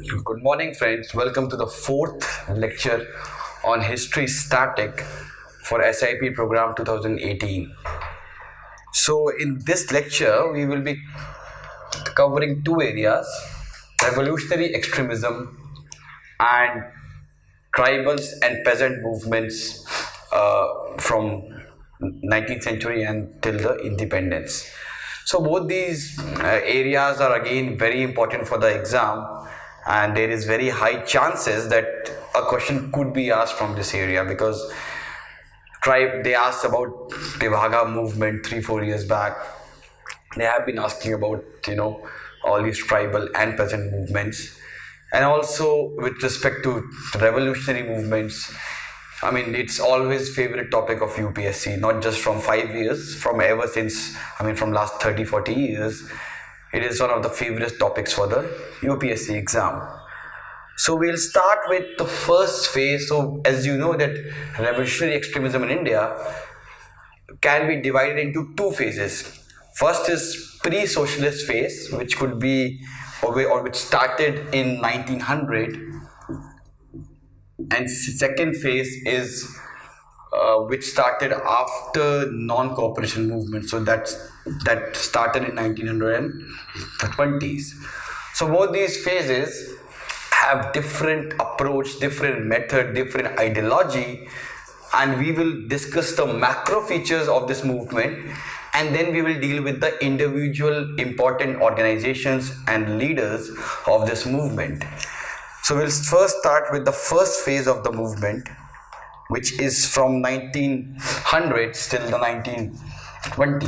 Good morning, friends. Welcome to the fourth lecture on History Static for SIP program 2018. So, in this lecture, we will be covering two areas: revolutionary extremism and tribals and peasant movements from 19th century and till the independence. So both these areas are again very important for the exam, and there is very high chances that a question could be asked from this area because they asked about the Vaga movement 3-4 years back. They have been asking about all these tribal and peasant movements, and also with respect to revolutionary movements. I mean, it's always favorite topic of UPSC, not just from 5 years, from ever since, from last 30-40 years. It is one of the favorite topics for the UPSC exam. So we'll start with the first phase. So as you know that revolutionary extremism in India can be divided into two phases. First is pre-socialist phase, which could be or which started in 1900, and second phase is which started after non-cooperation movement. So that started in 1920s. So both these phases have different approach, different method, different ideology, and we will discuss the macro features of this movement, and then we will deal with the individual important organizations and leaders of this movement. So we'll first start with the first phase of the movement, which is from 1900s till the 1920.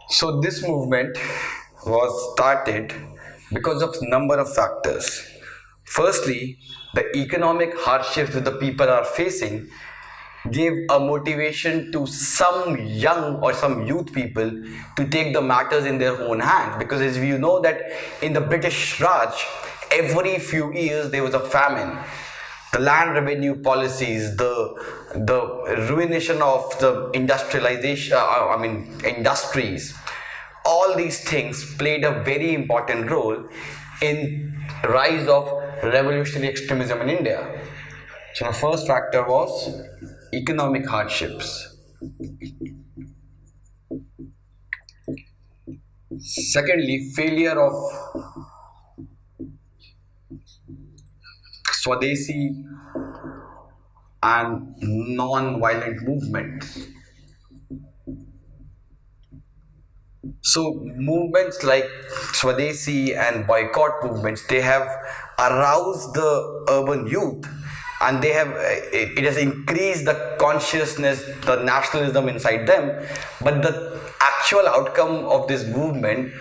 So this movement was started because of number of factors. Firstly, the economic hardships that the people are facing gave a motivation to some young or some youth people to take the matters in their own hands, because as we know that in the British Raj, every few years there was a famine. The land revenue policies, the ruination of the industrialization, industries, all these things played a very important role in rise of revolutionary extremism in India. So the first factor was economic hardships. Secondly, failure of Swadeshi and non-violent movements. So movements like Swadeshi and boycott movements, they have aroused the urban youth, and it has increased the consciousness, the nationalism inside them. But the actual outcome of this movement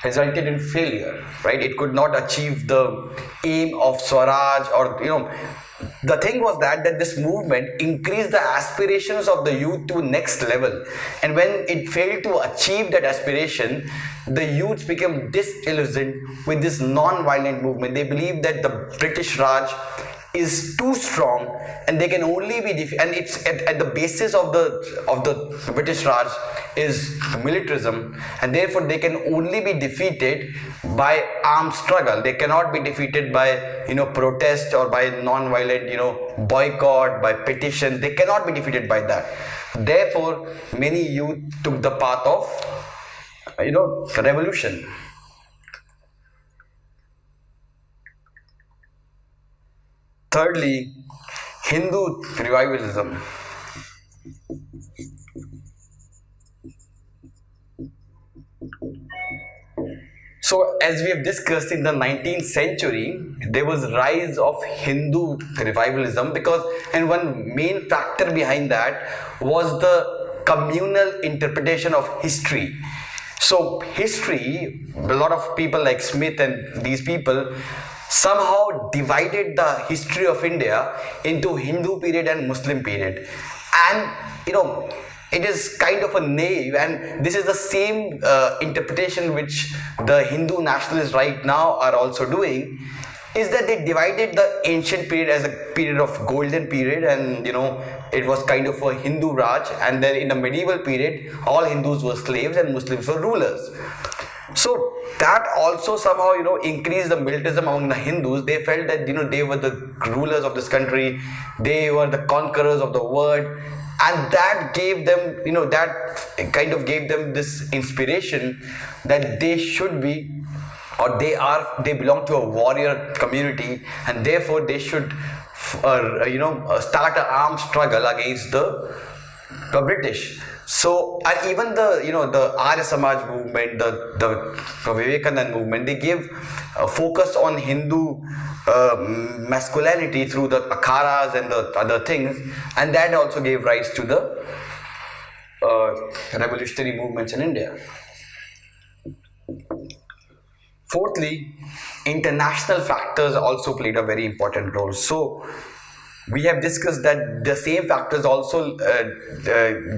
resulted in failure, right? It could not achieve the aim of Swaraj, or the thing was that this movement increased the aspirations of the youth to next level, and when it failed to achieve that aspiration, the youths became disillusioned with this non-violent movement. They believed that the British Raj is too strong, and they can only be and it's at the basis of the British Raj is militarism, and therefore they can only be defeated by armed struggle. They cannot be defeated by protest or by non-violent boycott, by petition. They cannot be defeated by that. Therefore many youth took the path of revolution. Thirdly, Hindu revivalism. So as we have discussed, in the 19th century, there was rise of Hindu revivalism and one main factor behind that was the communal interpretation of history. So history, a lot of people like Smith and these people somehow divided the history of India into Hindu period and Muslim period, and it is kind of a naive, and this is the same interpretation which the Hindu nationalists right now are also doing. is that they divided the ancient period as a period of golden period, and it was kind of a Hindu Raj, and then in the medieval period all Hindus were slaves and Muslims were rulers. So that also somehow increased the militancy among the Hindus. They felt that they were the rulers of this country, they were the conquerors of the world, and that gave them that kind of gave them this inspiration that they should be, or they belong to a warrior community, and therefore they should start an armed struggle against the British. So, and even the Arya Samaj movement, the Vivekanand movement, they gave focus on Hindu masculinity through the akharas and the other things, and that also gave rise to the revolutionary movements in India. Fourthly, international factors also played a very important role. So we have discussed that the same factors also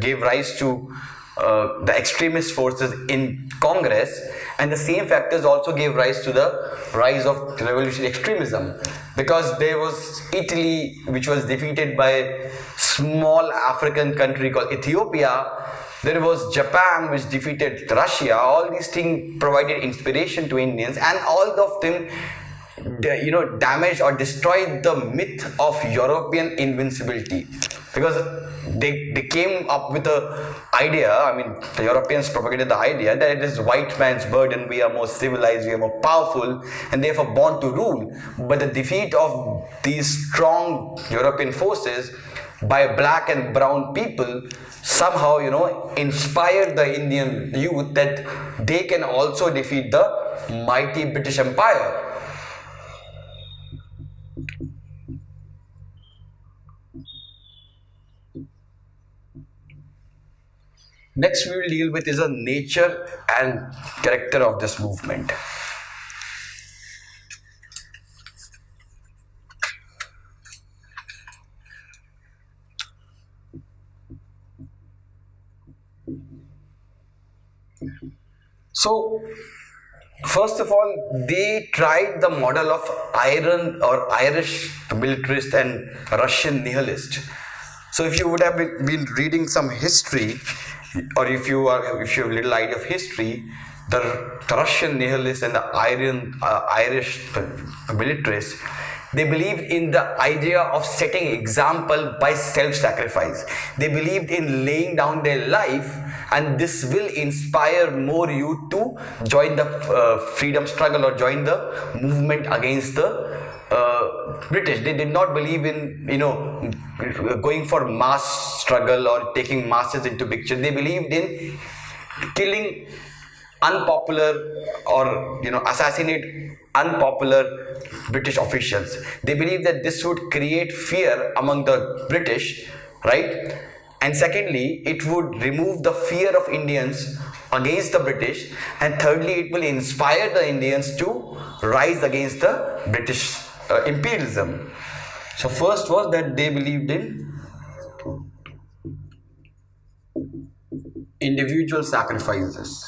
gave rise to the extremist forces in Congress, and the same factors also gave rise to the rise of revolutionary extremism, because there was Italy, which was defeated by a small African country called Ethiopia. There was Japan, which defeated Russia. All these things provided inspiration to Indians, and all of them damaged or destroyed the myth of European invincibility, because they came up with the idea, the Europeans propagated the idea that it is white man's burden, we are more civilized, we are more powerful, and therefore born to rule. But the defeat of these strong European forces by black and brown people somehow inspired the Indian youth that they can also defeat the mighty British Empire. Next we will deal with is the nature and character of this movement. So first of all, they tried the model of Irish militarist and Russian nihilist. So if you would have been reading some history, or if you have a little idea of history, the Russian nihilists and the Irish militarists, they believed in the idea of setting example by self-sacrifice. They believed in laying down their life, and this will inspire more youth to join the freedom struggle or join the movement against the British. They did not believe in going for mass struggle or taking masses into picture. They believed in killing unpopular or assassinate unpopular British officials. They believed that this would create fear among the British, right? And secondly, it would remove the fear of Indians against the British, and thirdly, it will inspire the Indians to rise against the British imperialism. So first was that they believed in individual sacrifices.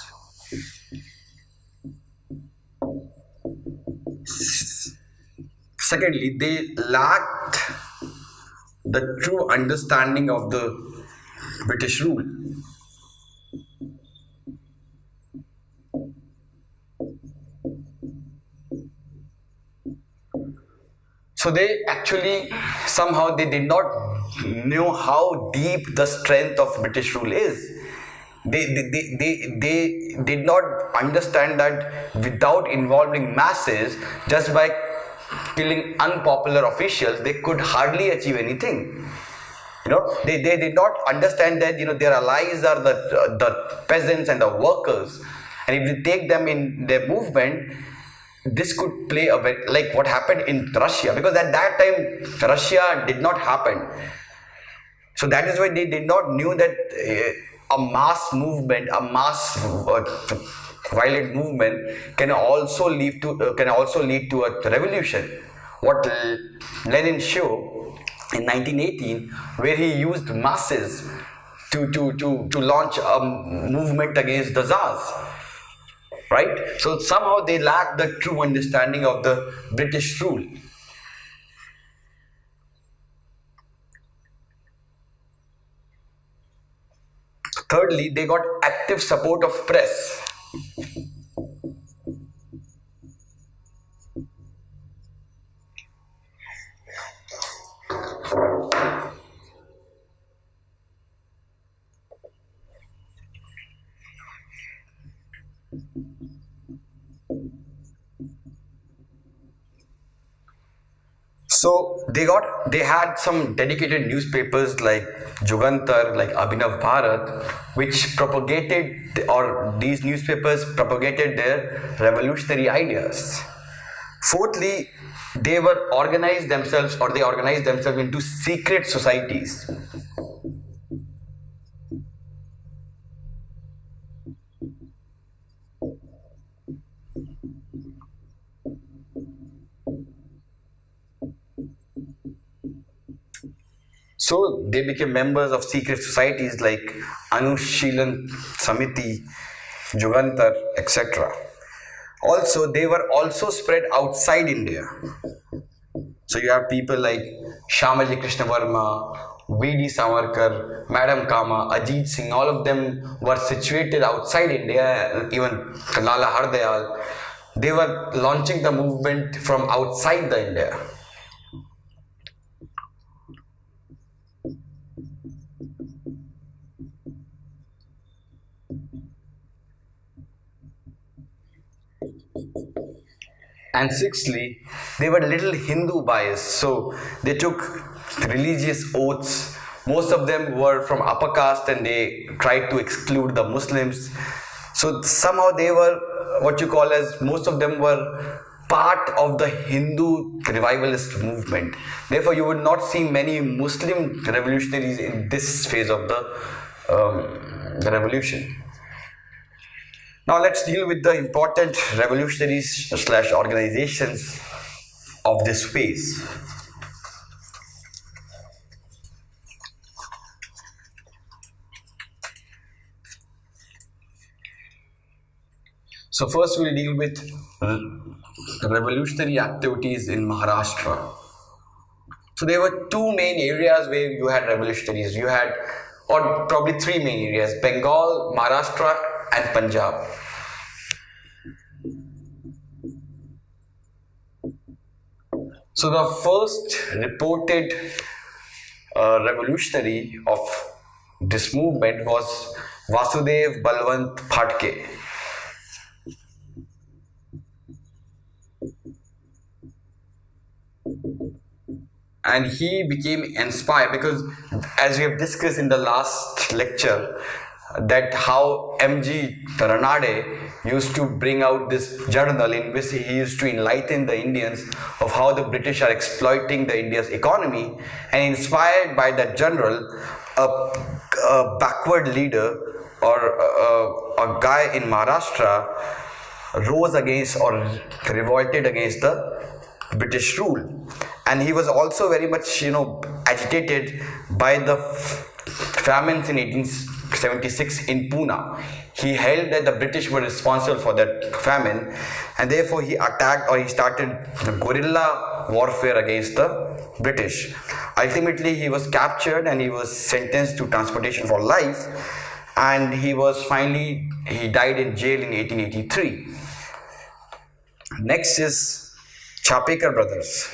Secondly, they lacked the true understanding of the British rule. So they actually somehow they did not know how deep the strength of British rule is. They did not understand that without involving masses, just by killing unpopular officials, they could hardly achieve anything. They did not understand that their allies are the peasants and the workers, and if they take them in their movement, this could play a very, like what happened in Russia, because at that time Russia did not happen. So that is why they did not knew that a mass movement, a mass violent movement can also lead to a revolution. What Lenin showed in 1918, where he used masses to launch a movement against the Tsars. right? So somehow they lack the true understanding of the British rule. Thirdly, they got active support of press. So they had some dedicated newspapers like Jugantar, like Abhinav Bharat, which propagated, or these newspapers propagated their revolutionary ideas. Fourthly, they organized themselves into secret societies. So they became members of secret societies like Anushilan Samiti, Jugantar, etc. Also, they were also spread outside India. So you have people like Shamaji Krishna Varma, V.D. Savarkar, Madam Kama, Ajit Singh, all of them were situated outside India, even Lala Hardayal. They were launching the movement from outside the India. And sixthly, they were little Hindu biased, so they took religious oaths. Most of them were from upper caste and they tried to exclude the Muslims. So somehow they were what you call as, most of them were part of the Hindu revivalist movement. Therefore, you would not see many Muslim revolutionaries in this phase of the revolution. Now let's deal with the important revolutionaries slash organizations of this phase. So first we'll deal with revolutionary activities in Maharashtra. So there were two main areas where you had revolutionaries. You had, or probably three main areas: Bengal, Maharashtra, and Punjab. So the first reported revolutionary of this movement was Vasudev Balwant Phatke. And he became inspired because, as we have discussed in the last lecture, that how MG Ranade used to bring out this journal in which he used to enlighten the Indians of how the British are exploiting the India's economy, and inspired by that journal, a backward leader or a guy in Maharashtra rose against or revolted against the British rule. And he was also very much, agitated by the famines in 1876 in Pune. He held that the British were responsible for that famine, and therefore he attacked, or he started guerrilla warfare against the British. Ultimately, he was captured and he was sentenced to transportation for life, and he died in jail in 1883. Next is Chapekar brothers.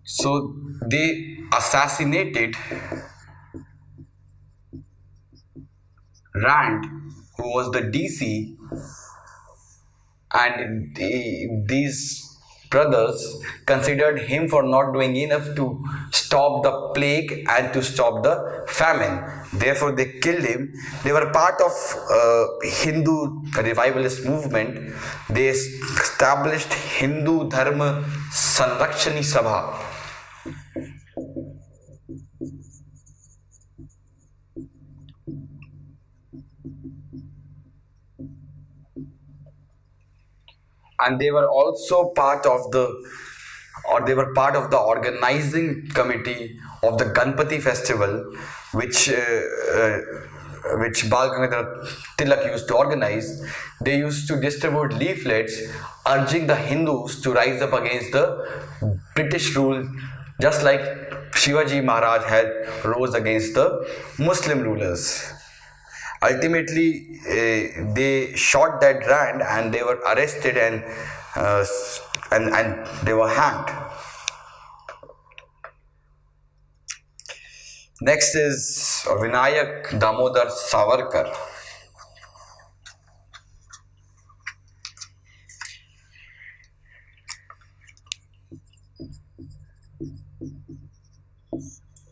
So they assassinated Rand, who was the DC, and these brothers considered him for not doing enough to stop the plague and to stop the famine. Therefore, they killed him. They were part of Hindu revivalist movement. They established Hindu Dharma Sanrakshani Sabha. And they were also part of the or they were part of the organizing committee of the Ganpati festival, which Bal Gangadhar Tilak used to organize. They used to distribute leaflets urging the Hindus to rise up against the British rule, just like Shivaji Maharaj had rose against the Muslim rulers. Ultimately, they shot that rand and they were arrested and they were hanged. Next is Vinayak Damodar Savarkar.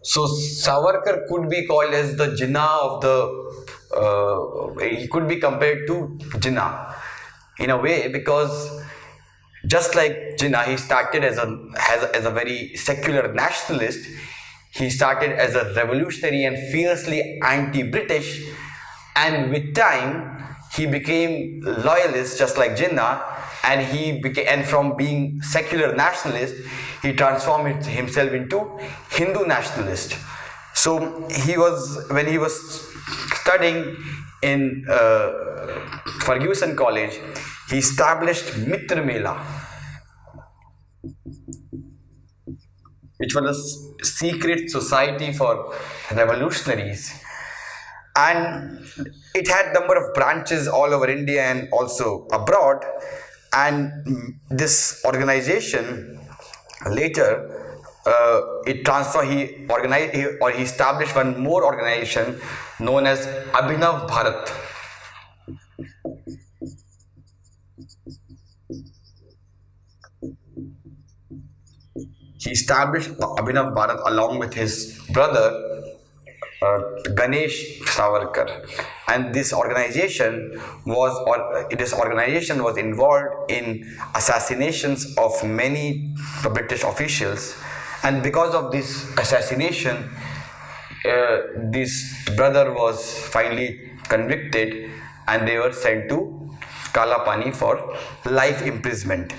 So Savarkar could be called as the Jinnah of the. He could be compared to Jinnah in a way, because just like Jinnah, he started as a very secular nationalist. He started as a revolutionary and fiercely anti-British, and with time he became loyalist, just like Jinnah, and from being secular nationalist, he transformed himself into Hindu nationalist. So when he was studying in Ferguson College, he established Mitra Mela, which was a secret society for revolutionaries, and it had number of branches all over India and also abroad. And this organization later he established one more organization known as Abhinav Bharat. He established Abhinav Bharat along with his brother Ganesh Savarkar, and this organization was involved in assassinations of many British officials, and because of this assassination, this brother was finally convicted and they were sent to Kalapani for life imprisonment.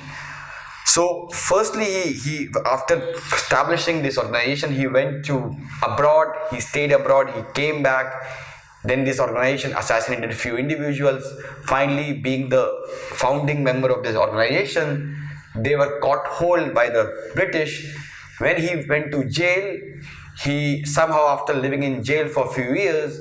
So firstly, he after establishing this organization, he went to abroad, he stayed abroad, he came back. Then this organization assassinated a few individuals. Finally, being the founding member of this organization, they were caught hold by the British. When he went to jail, he somehow, after living in jail for a few years,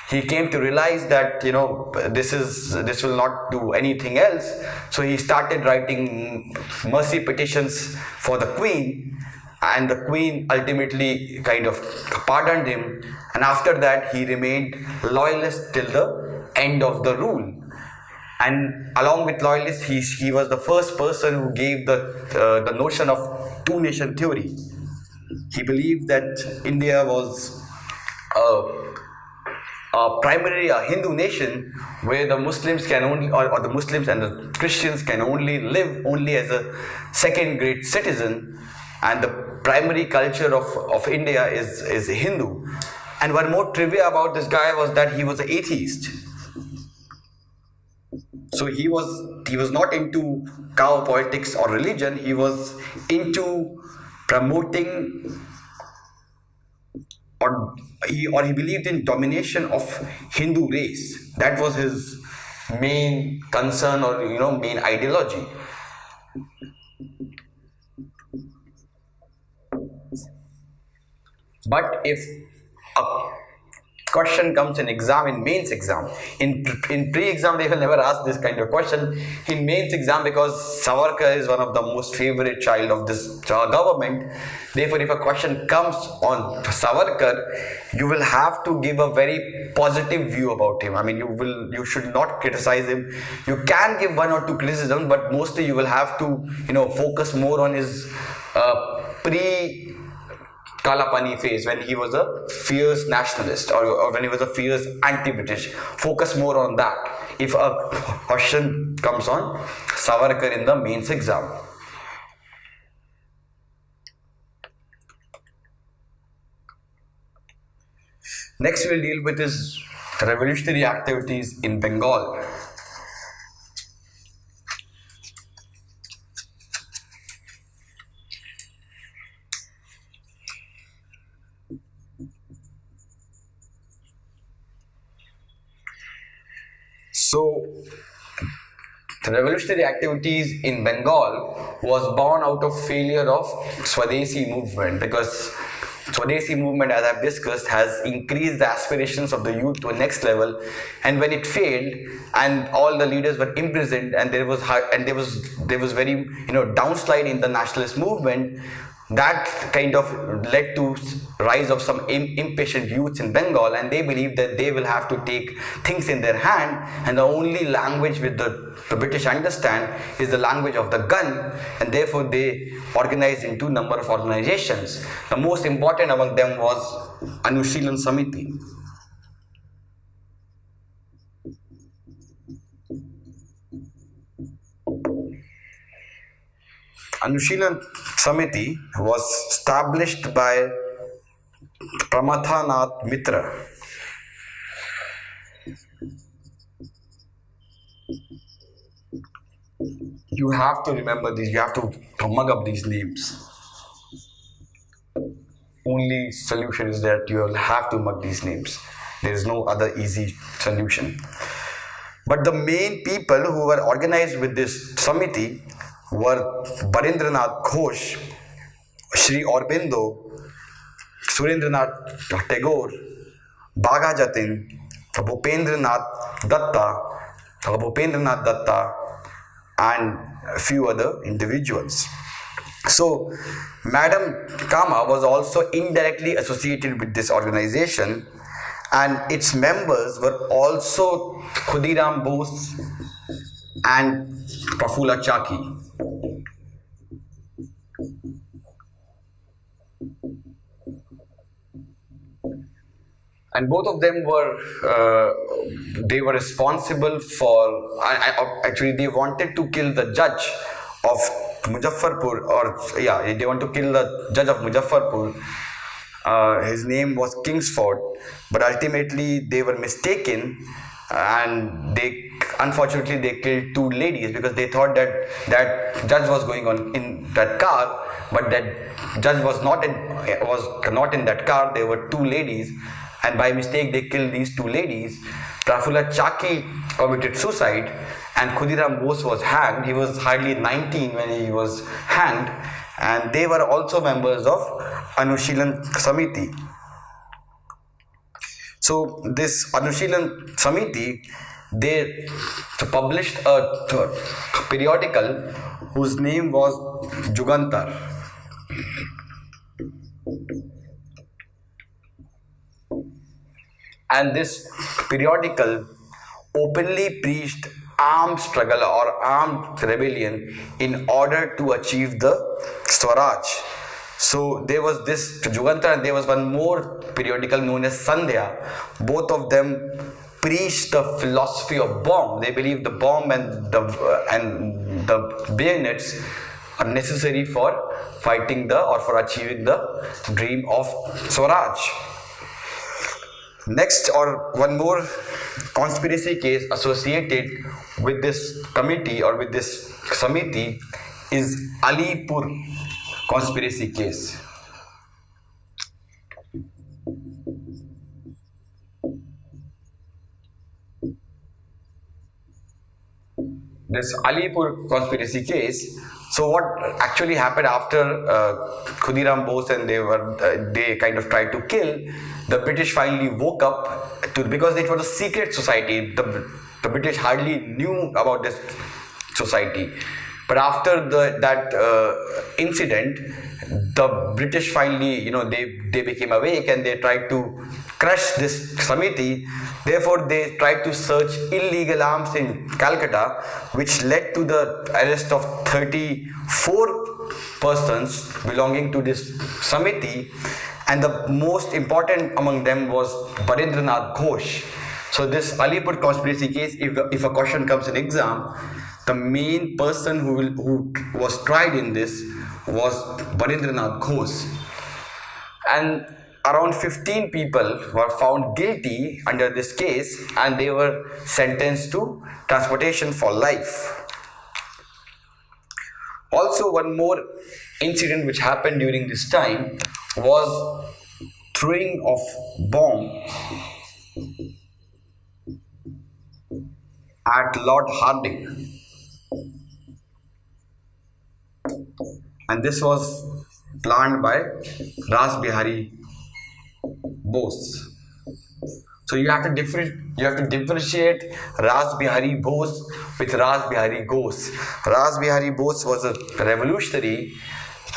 he came to realize that this will not do anything else. So he started writing mercy petitions for the Queen, and the Queen ultimately kind of pardoned him, and after that he remained loyalist till the end of the rule. And along with loyalists, he was the first person who gave the notion of two-nation theory. He believed that India was primarily a Hindu nation, where the Muslims can only, or the Muslims and the Christians can only live only as a second-grade citizen, and the primary culture of India is Hindu. And one more trivia about this guy was that he was an atheist. So he was not into cow politics or religion. He was into promoting, or he believed in domination of Hindu race. That was his main concern, or main ideology. But if a question comes in exam, in mains exam, in pre-exam they will never ask this kind of question. In mains exam, because Savarkar is one of the most favorite child of this government, therefore if a question comes on Savarkar, you will have to give a very positive view about him. I mean, you should not criticize him. You can give one or two criticisms, but mostly you will have to focus more on his Kalapani phase, when he was a fierce nationalist, or when he was a fierce anti-British. Focus more on that if a question comes on Savarkar in the mains exam. Next we'll deal with his revolutionary activities in Bengal. So the revolutionary activities in Bengal was born out of failure of Swadesi movement, because Swadesi movement, as I've discussed, has increased the aspirations of the youth to a next level, and when it failed and all the leaders were imprisoned and there was very downslide in the nationalist movement, that kind of led to rise of some impatient youths in Bengal, and they believe that they will have to take things in their hand, and the only language with the British understand is the language of the gun, and therefore they organized into number of organizations. The most important among them was Anushilan Samiti. Anushilan Samiti was established by Pramathanath Mitra. You have to remember these, you have to mug up these names. Only solution is that you will have to mug these names. There is no other easy solution. But the main people who were organized with this Samiti were Barendranath Ghosh, Sri Aurobindo, Surendranath Tagore, Bhaga Jatin, Bhupendranath Datta, and a few other individuals. So, Madam Kama was also indirectly associated with this organization, and its members were also Khudiram Bose and Prafulla Chaki. And both of them were responsible for, actually they wanted to kill the judge of Muzaffarpur, they want to kill the judge of Muzaffarpur. His name was Kingsford, but ultimately they were mistaken, and unfortunately they killed two ladies, because they thought that judge was going on in that car, but that judge was not in that car. There were two ladies, and by mistake they killed these two ladies. Prafulla Chaki committed suicide, and Khudiram Bose was hanged. He was hardly 19 when he was hanged, and they were also members of Anushilan Samiti. So this Anushilan Samiti, they published a periodical whose name was Jugantar. And this periodical openly preached armed struggle or armed rebellion in order to achieve the Swaraj. So there was this Jugantar, and there was one more periodical known as Sandhya. Both of them preached the philosophy of bomb. They believed the bomb and the bayonets are necessary for fighting or for achieving the dream of Swaraj. Next, or one more conspiracy case associated with this committee or with this Samiti is Alipur conspiracy case. This Alipur conspiracy case. So what actually happened after Khudiram Bose and they kind of tried to kill, the British finally woke up because it was a secret society. The British hardly knew about this society. But after that incident, the British finally, they became awake, and they tried to crush this Samiti. Therefore, they tried to search illegal arms in Calcutta, which led to the arrest of 34 persons belonging to this Samiti, and the most important among them was Barendranath Ghosh. So this Alipur conspiracy case, if a question comes in exam, the main person who was tried in this was Barendranath Ghosh. And around 15 people were found guilty under this case, and they were sentenced to transportation for life. Also, one more incident which happened during this time was throwing of bomb at Lord Harding, and this was planned by Ras Bihari Bose. So you have to differentiate Ras Bihari Bose with Ras Bihari Ghose. Ras Bihari Bose was a revolutionary,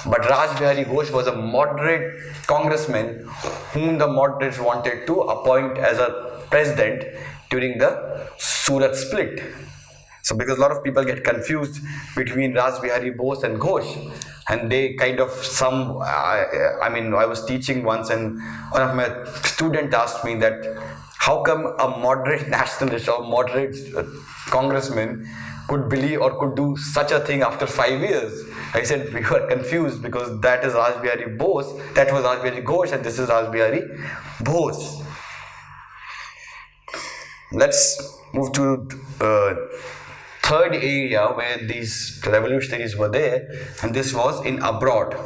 but Ras Bihari Ghosh was a moderate congressman whom the moderates wanted to appoint as a president during the Surat split. So because a lot of people get confused between Ras Bihari Bose and Ghosh, and they kind of I was teaching once, and one of my students asked me that how come a moderate nationalist or moderate congressman could believe or could do such a thing after 5 years? I said we were confused because that is Raj Bihari Bose, that was Raj Bihari Ghosh, and this is Raj Bihari Bose. Let's move to third area where these revolutionaries were there, and this was in abroad.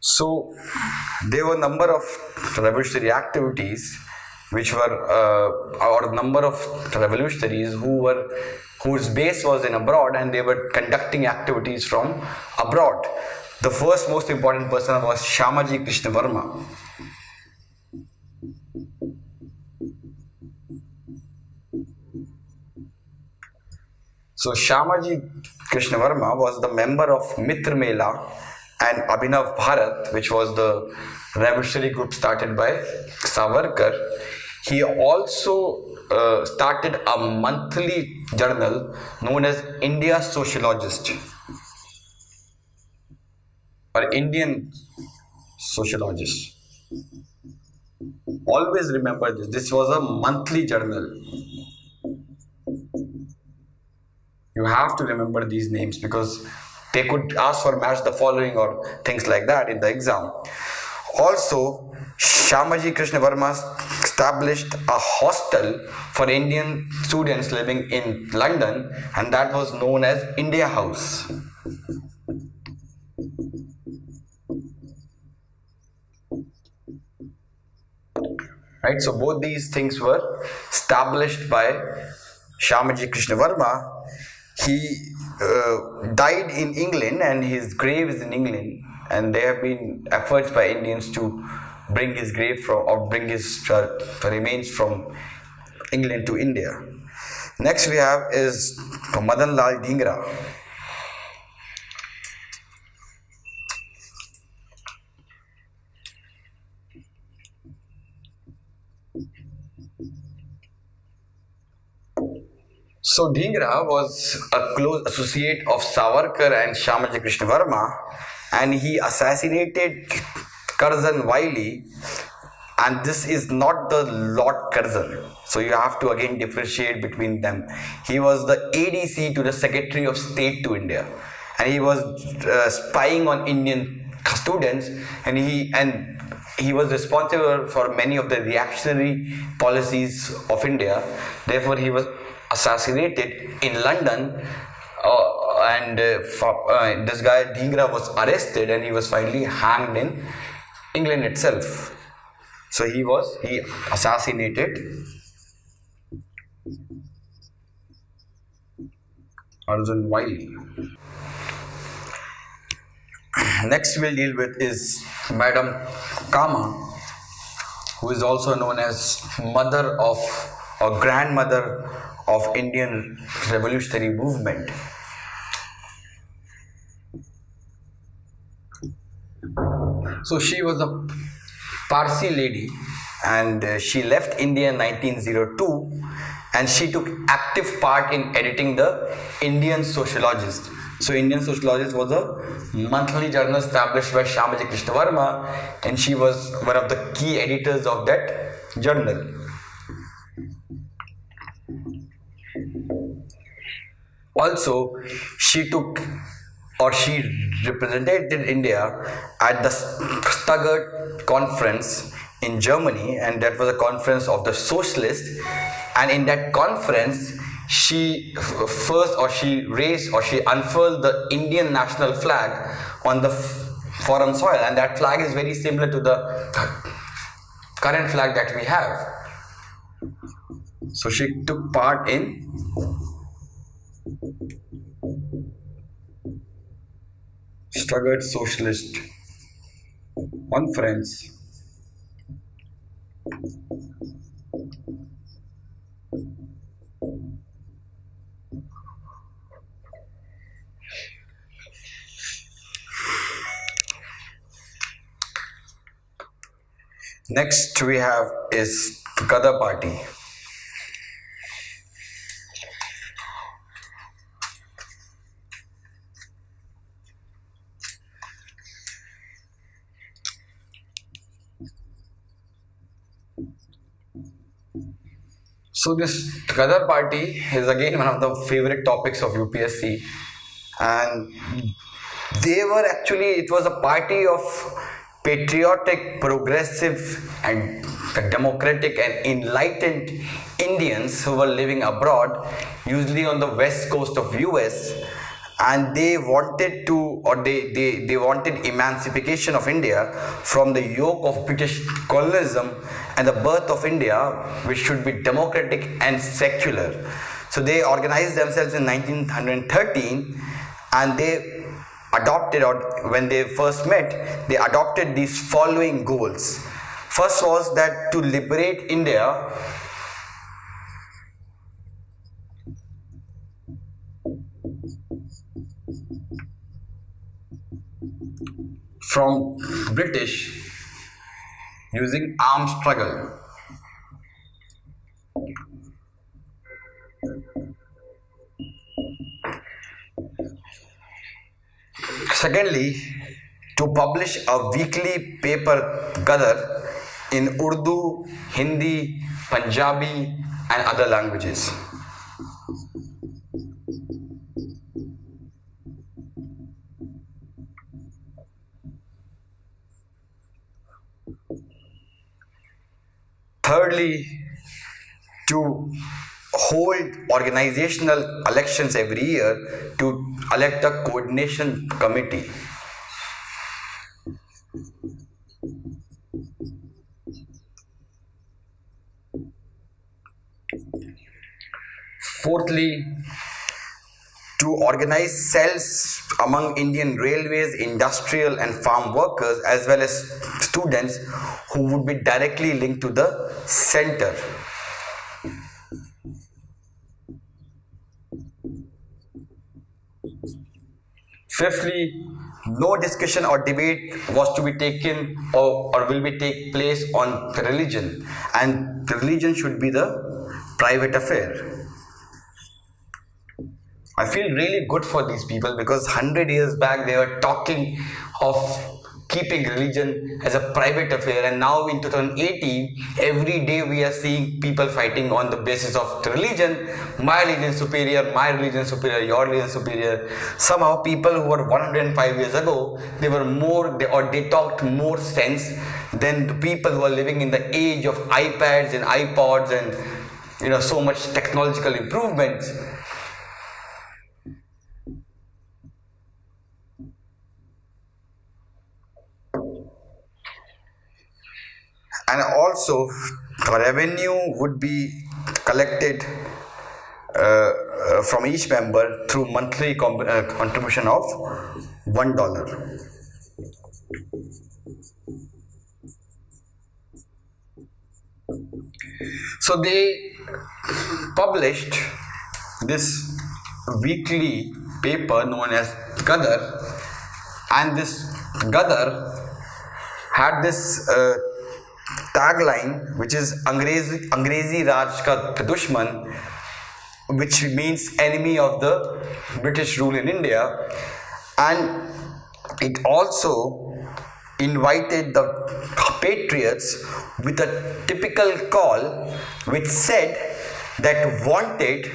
So there were a number of revolutionary activities which were or a number of revolutionaries whose base was in abroad, and they were conducting activities from abroad. The first most important person was Shamaji Krishna Varma. So Shamaji Krishna Varma was the member of Mitra Mela and Abhinav Bharat, which was the revolutionary group started by Savarkar. He also started a monthly journal known as India Sociologist or Indian Sociologist. Always remember this. This was a monthly journal. You have to remember these names because they could ask for match the following or things like that in the exam. Also, Shamaji Krishna Varma established a hostel for Indian students living in London, and that was known as India House. Right, so both these things were established by Shamaji Krishna Varma. He died in England, and his grave is in England, and there have been efforts by Indians to bring his grave from or bring his remains from England to India. Next we have is Madan Lal Dhingra. So Dhingra was a close associate of Savarkar and Shamaji Krishna Varma, and he assassinated Curzon Wiley, and this is not the Lord Curzon. So you have to again differentiate between them. He was the ADC to the Secretary of State to India, and he was spying on Indian students, and he was responsible for many of the reactionary policies of India. Therefore, he was assassinated in London, and this guy Dhingra was arrested, and he was finally hanged in England itself. So he assassinated Curzon Wiley. Next we'll deal with is Madam Kama, who is also known as mother of or grandmother of Indian revolutionary movement. So she was a Parsi lady, and she left India in 1902, and she took active part in editing the Indian Sociologist. So Indian Sociologist was a monthly journal established by Shamaji Krishna Varma, and she was one of the key editors of that journal. Also, she represented India at the Stuttgart conference in Germany, and that was a conference of the socialists, and in that conference she raised or she unfurled the Indian national flag on the foreign soil, and that flag is very similar to the current flag that we have. So she took part in struggled socialist conference. Next we have is Gadar Party. So this Gadar Party is again one of the favorite topics of UPSC, and it was a party of patriotic, progressive and democratic and enlightened Indians who were living abroad, usually on the west coast of US, and they wanted they wanted emancipation of India from the yoke of British colonialism and the birth of India, which should be democratic and secular. So they organized themselves in 1913, and they adopted, or when they first met, they adopted these following goals. First was that to liberate India from British using armed struggle. Secondly, to publish a weekly paper Gadar in Urdu, Hindi, Punjabi and other languages. Thirdly, to hold organizational elections every year to elect a coordination committee. Fourthly, to organize cells among Indian railways, industrial and farm workers, as well as students who would be directly linked to the center. Fifthly, no discussion or debate was to be taken or will be take place on religion, and religion should be the private affair. I feel really good for these people, because 100 years back they were talking of keeping religion as a private affair, and now in 2018 every day we are seeing people fighting on the basis of religion. My religion superior, my religion superior, your religion superior. Somehow people who were 105 years ago, they talked more sense than the people who are living in the age of iPads and iPods and so much technological improvements. And also, revenue would be collected from each member through monthly contribution of $1. So they published this weekly paper known as Gadar, and this Gadar had this tagline, which is Angrezi Raj ka Dushman, which means enemy of the British rule in India, and it also invited the patriots with a typical call which said that wanted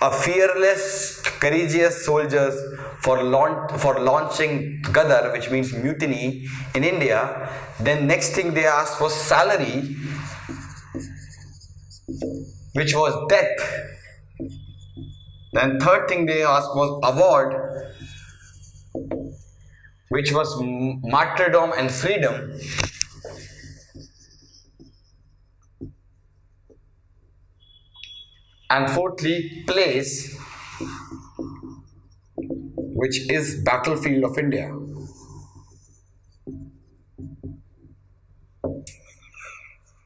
a fearless, courageous soldiers for launching Gadar, which means mutiny in India. Then next thing they asked was salary, which was death. Then third thing they asked was award, which was martyrdom and freedom. And fourthly, place, which is battlefield of India.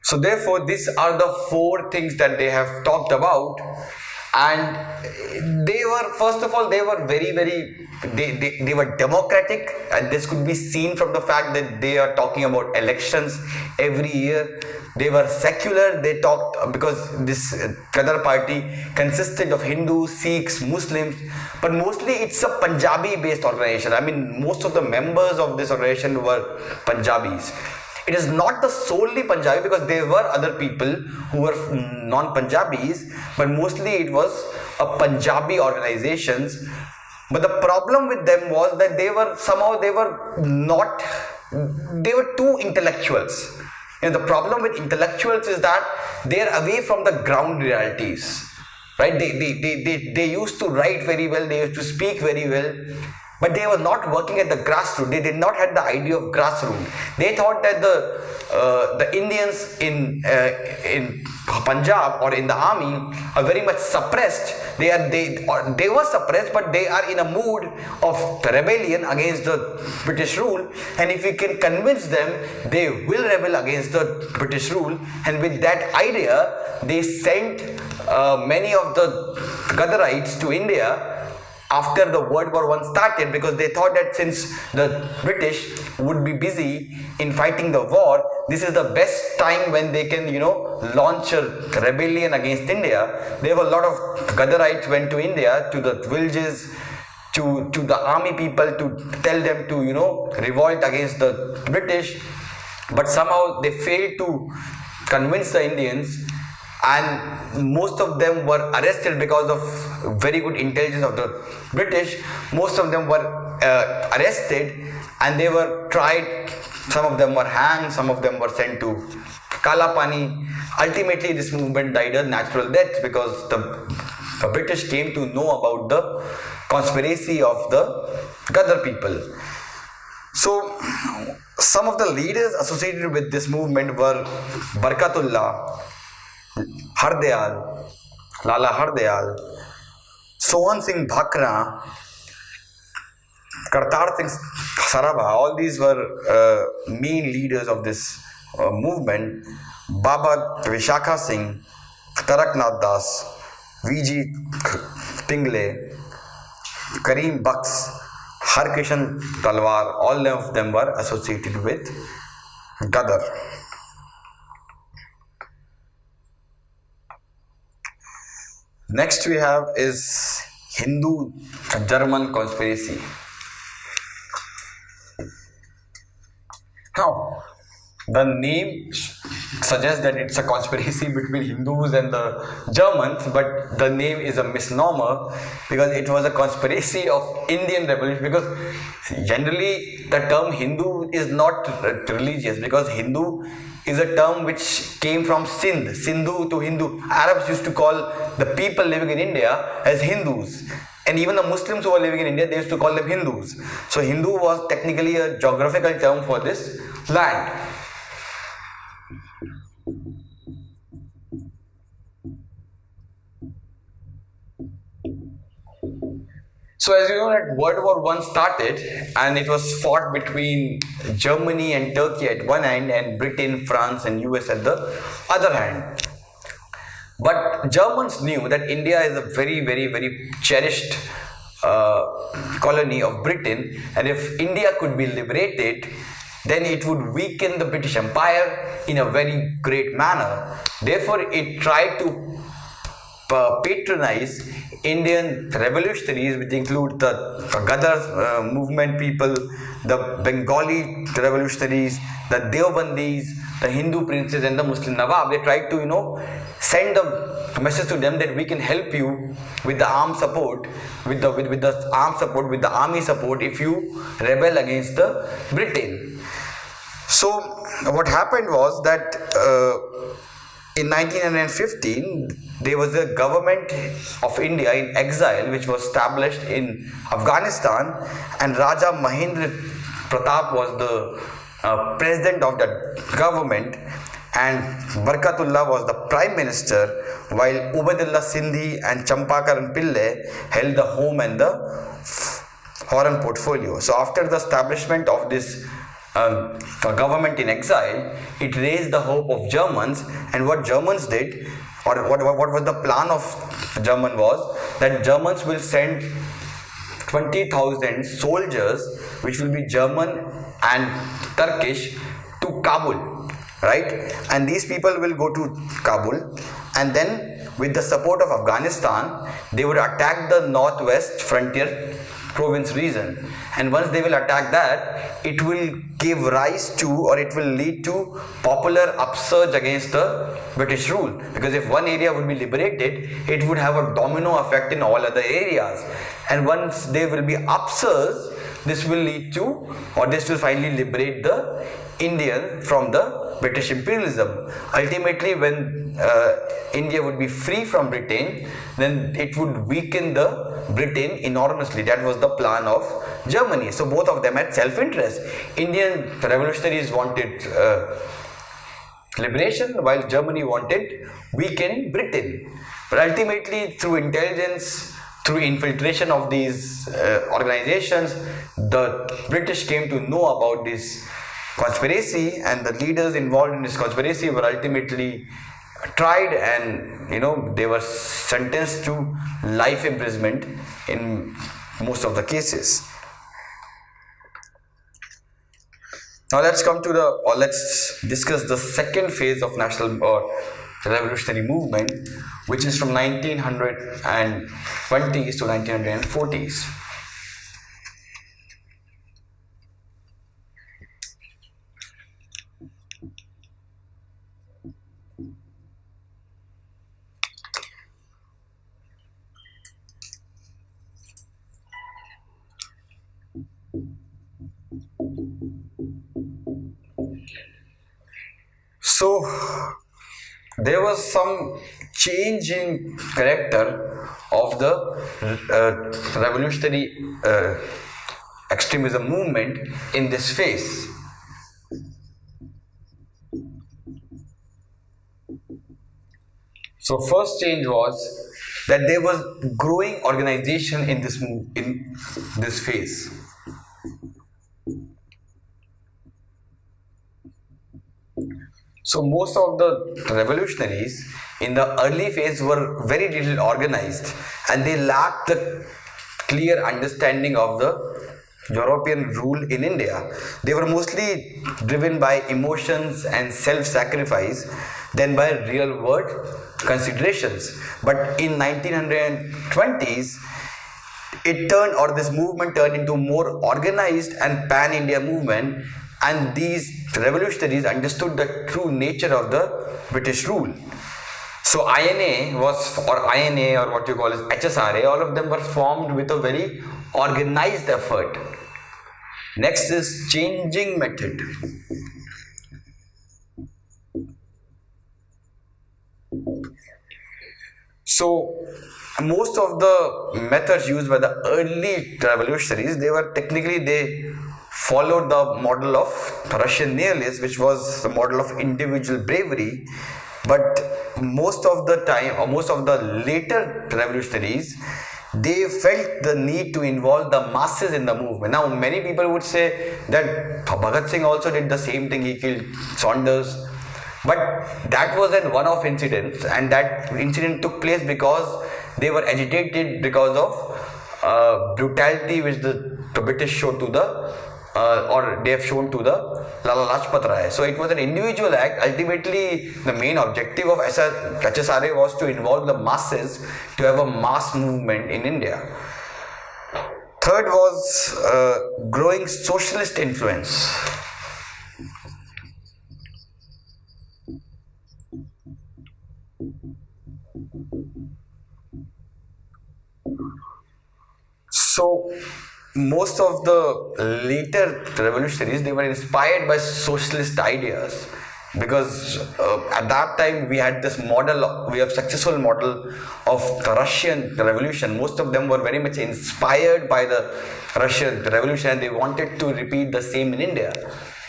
So therefore, these are the four things that they have talked about, and they were, first of all, they were they were democratic, and this could be seen from the fact that they are talking about elections every year. They were secular. They talked, because this Qadar party consisted of Hindus, Sikhs, Muslims, but mostly it's a Punjabi based organization. I mean, most of the members of this organization were Punjabis. It is not the solely Punjabi, because there were other people who were non-Punjabis, but mostly it was a Punjabi organizations. But the problem with them was that they were too intellectuals. You know, the problem with intellectuals is that they are away from the ground realities, right? They used to write very well, they used to speak very well, but they were not working at the grassroots. They did not have the idea of grassroots. They thought that the Indians in Punjab or in the army are very much suppressed. They were suppressed, but they are in a mood of rebellion against the British rule. And if we can convince them, they will rebel against the British rule. And with that idea, they sent many of the Ghadarites to India after the World War I started, because they thought that since the British would be busy in fighting the war, this is the best time when they can, launch a rebellion against India. There were a lot of Ghadarites went to India, to the villages, to the army people, to tell them to, revolt against the British. But somehow they failed to convince the Indians, and most of them were arrested because of very good intelligence of the British. Most of them were arrested, and they were tried. Some of them were hanged, some of them were sent to Kala Pani. Ultimately, this movement died a natural death, because the British came to know about the conspiracy of the Ghadar people. So, some of the leaders associated with this movement were Barkatullah, Hardayal, Lala Hardayal, Sohan Singh Bhakra, Kartar Singh Sarabha. All these were main leaders of this movement. Baba Vishakha Singh, Taraknath Das, V.G. Pingle, Karim Baks, Harkishan Talwar, all of them were associated with Ghadar. Next we have is Hindu-German conspiracy. Now, the name suggests that it's a conspiracy between Hindus and the Germans, but the name is a misnomer, because it was a conspiracy of Indian revolution. Because generally the term Hindu is not religious, because Hindu is a term which came from Sindhu to Hindu. Arabs used to call the people living in India as Hindus, and even the Muslims who were living in India, they used to call them Hindus. So Hindu was technically a geographical term for this land. So as you know, that World War I started, and it was fought between Germany and Turkey at one end, and Britain, France and US at the other hand. But Germans knew that India is a very, very, very cherished colony of Britain, and if India could be liberated, then it would weaken the British Empire in a very great manner. Therefore, it tried to patronize Indian revolutionaries, which include the Ghadar movement people, the Bengali revolutionaries, the Deobandis, the Hindu princes and the Muslim Nawab. They tried to, send a message to them that we can help you with the armed support, with the armed support, with the army support, if you rebel against the Britain. So what happened was that in 1915, there was a government of India in exile which was established in Afghanistan, and Raja Mahendra Pratap was the president of that government, and Barkatullah was the prime minister, while Ubaidullah Sindhi and Champakaran Pillai held the home and the foreign portfolio. So after the establishment of this government in exile, it raised the hope of Germans, and what Germans did, or what was the plan of German was that Germans will send 20,000 soldiers, which will be German and Turkish, to Kabul, right? And these people will go to Kabul, and then with the support of Afghanistan, they would attack the northwest frontier province region, and once they will attack that, it will give rise to, or it will lead to popular upsurge against the British rule, because if one area would be liberated, it would have a domino effect in all other areas, and once there will be upsurge, this will lead to, or this will finally liberate the Indian from the British imperialism. Ultimately, when India would be free from Britain, then it would weaken the Britain enormously. That was the plan of Germany. So both of them had self-interest. Indian revolutionaries wanted liberation, while Germany wanted weaken Britain. But ultimately, through intelligence, through infiltration of these organizations, the British came to know about this conspiracy, and the leaders involved in this conspiracy were ultimately tried, and they were sentenced to life imprisonment in most of the cases. Now let's discuss the second phase of national or revolutionary movement, which is from 1920s to 1940s. So there was some change in character of the revolutionary extremism movement in this phase. So first change was that there was growing organization in this phase. So most of the revolutionaries in the early phase were very little organized, and they lacked the clear understanding of the European rule in India. They were mostly driven by emotions and self-sacrifice than by real world considerations. But in 1920s, this movement turned into more organized and pan-India movement, and these revolutionaries understood the true nature of the British rule. So INA or what you call as HSRA, all of them were formed with a very organized effort. Next is changing method. So most of the methods used by the early revolutionaries, they followed the model of Russian nihilists, which was the model of individual bravery. But most of the later revolutionaries, they felt the need to involve the masses in the movement. Now, many people would say that Bhagat Singh also did the same thing, he killed Saunders. But that was a one-off incident, and that incident took place because they were agitated because of brutality which the British showed to they have shown to the Lala Lajpat Rai. So it was an individual act. Ultimately, the main objective of HSRA was to involve the masses to have a mass movement in India. Third was growing socialist influence. So most of the later revolutionaries, they were inspired by socialist ideas, because at that time we had this model, we have successful model of the Russian Revolution. Most of them were very much inspired by the Russian Revolution, and they wanted to repeat the same in India,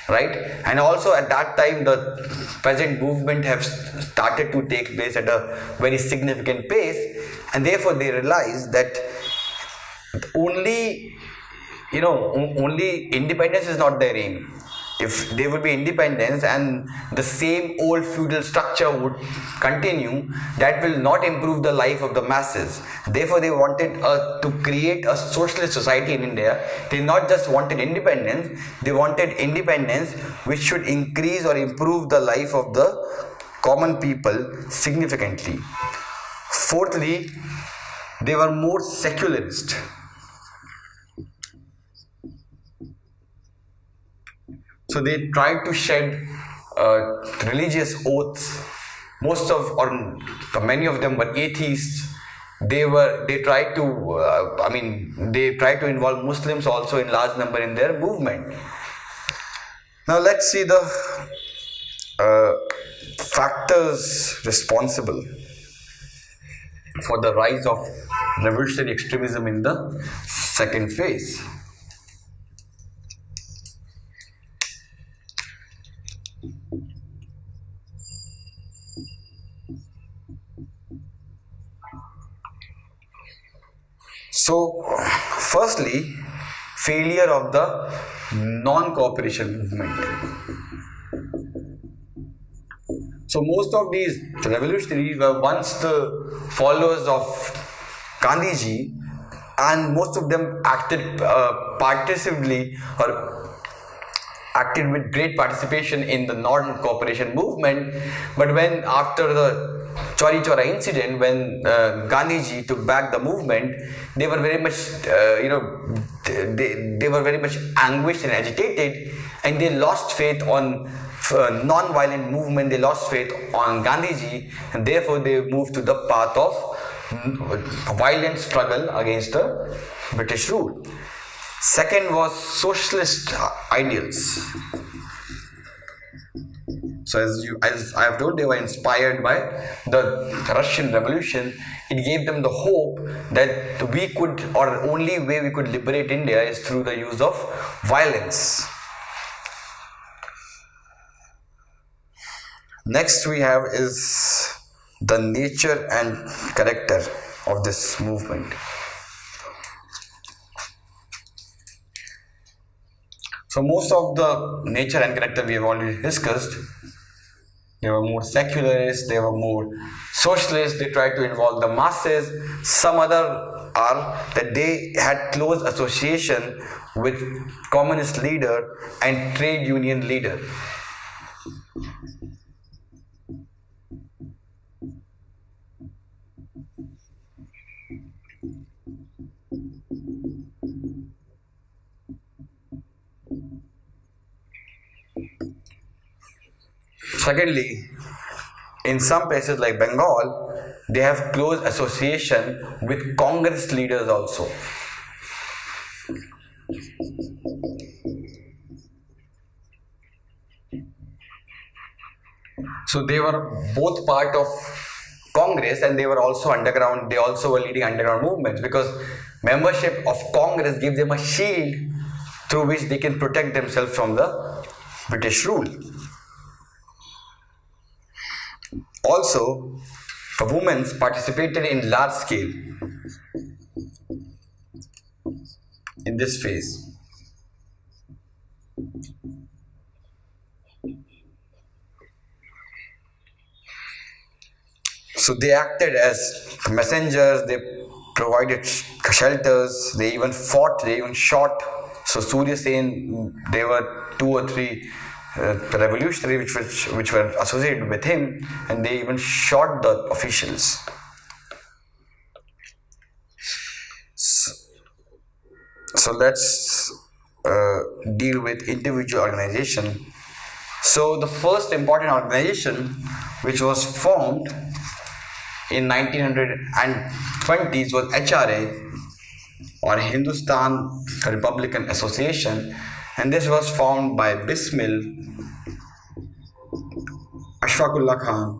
right? And also at that time the peasant movement have started to take place at a very significant pace, and therefore they realized that only only independence is not their aim. If there would be independence and the same old feudal structure would continue, that will not improve the life of the masses. Therefore, they wanted to create a socialist society in India. They not just wanted independence, they wanted independence which should increase or improve the life of the common people significantly. Fourthly, they were more secularist. So they tried to shed religious oaths. Most of, or many of them were atheists. They tried to involve Muslims also in large number in their movement. Now let's see the factors responsible for the rise of revolutionary extremism in the second phase. So, firstly, failure of the non-cooperation movement. So, most of these revolutionaries were once the followers of Gandhiji, and most of them acted participatively or acted with great participation in the non-cooperation movement. But when after the Chori Chora incident, when Gandhiji took back the movement, they were very much, they were very much anguished and agitated, and they lost faith on non-violent movement. They lost faith on Gandhiji, and therefore they moved to the path of violent struggle against the British rule. Second was socialist ideals. So as I have told, they were inspired by the Russian Revolution. It gave them the hope that we could, or the only way we could liberate India is through the use of violence. Next we have is the nature and character of this movement. So most of the nature and character we have already discussed. They were more secularist, they were more socialist, they tried to involve the masses. Some other are that they had close association with communist leader and trade union leader. Secondly, in some places like Bengal, they have close association with Congress leaders also. So they were both part of Congress, and they were also underground. They also were leading underground movements, because membership of Congress gives them a shield through which they can protect themselves from the British rule. Also, the women participated in large scale in this phase. So they acted as messengers, they provided shelters, they even fought, they even shot. So Surya Sen, there were 2 or 3 revolutionaries which were associated with him, and they even shot the officials. So let's deal with individual organization. So the first important organization which was formed in 1920s was HRA, or Hindustan Republican Association, and this was formed by Bismil Ashfaqullah Khan,